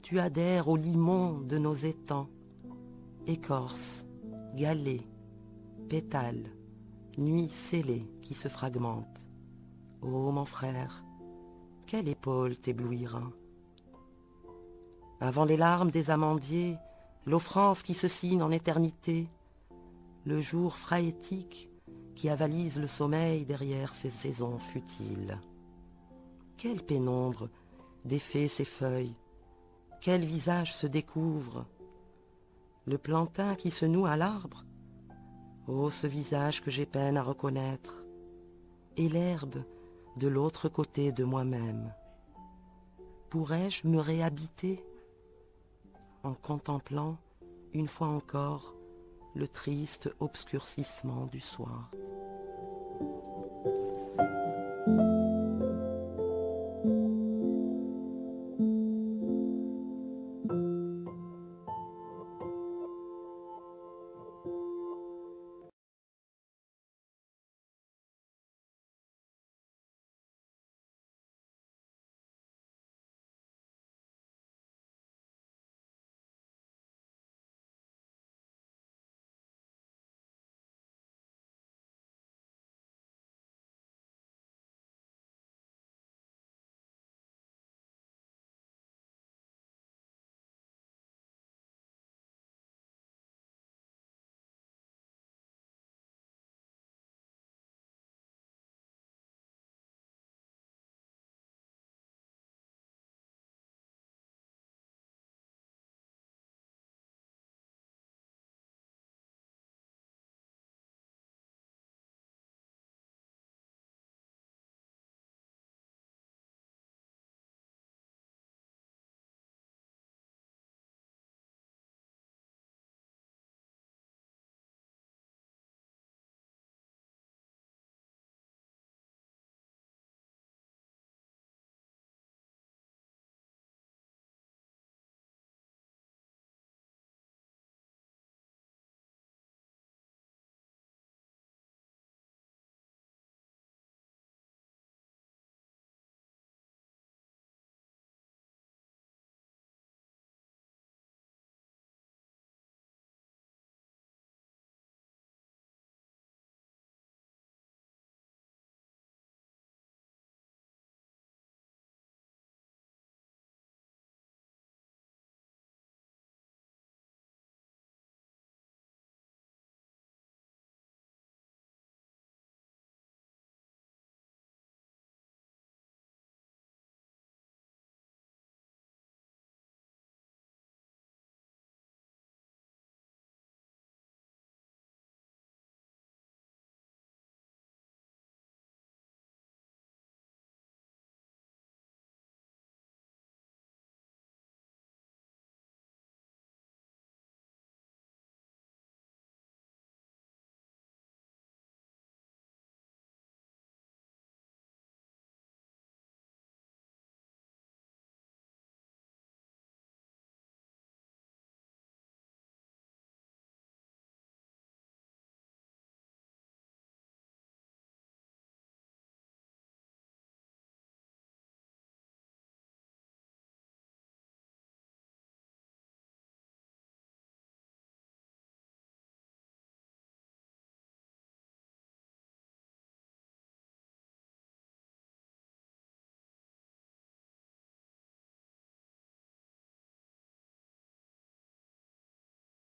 tu adhères au limon de nos étangs, écorce, galets, pétales, nuit scellée qui se fragmente. Ô mon frère, quelle épaule t'éblouira. Avant les larmes des amandiers, l'offrance qui se signe en éternité, le jour phraétique qui avalise le sommeil derrière ses saisons futiles. Quelle pénombre défait ses feuilles, quel visage se découvre, le plantain qui se noue à l'arbre. Oh, ce visage que j'ai peine à reconnaître, et l'herbe de l'autre côté de moi-même. Pourrais-je me réhabiter en contemplant, une fois encore, le triste obscurcissement du soir?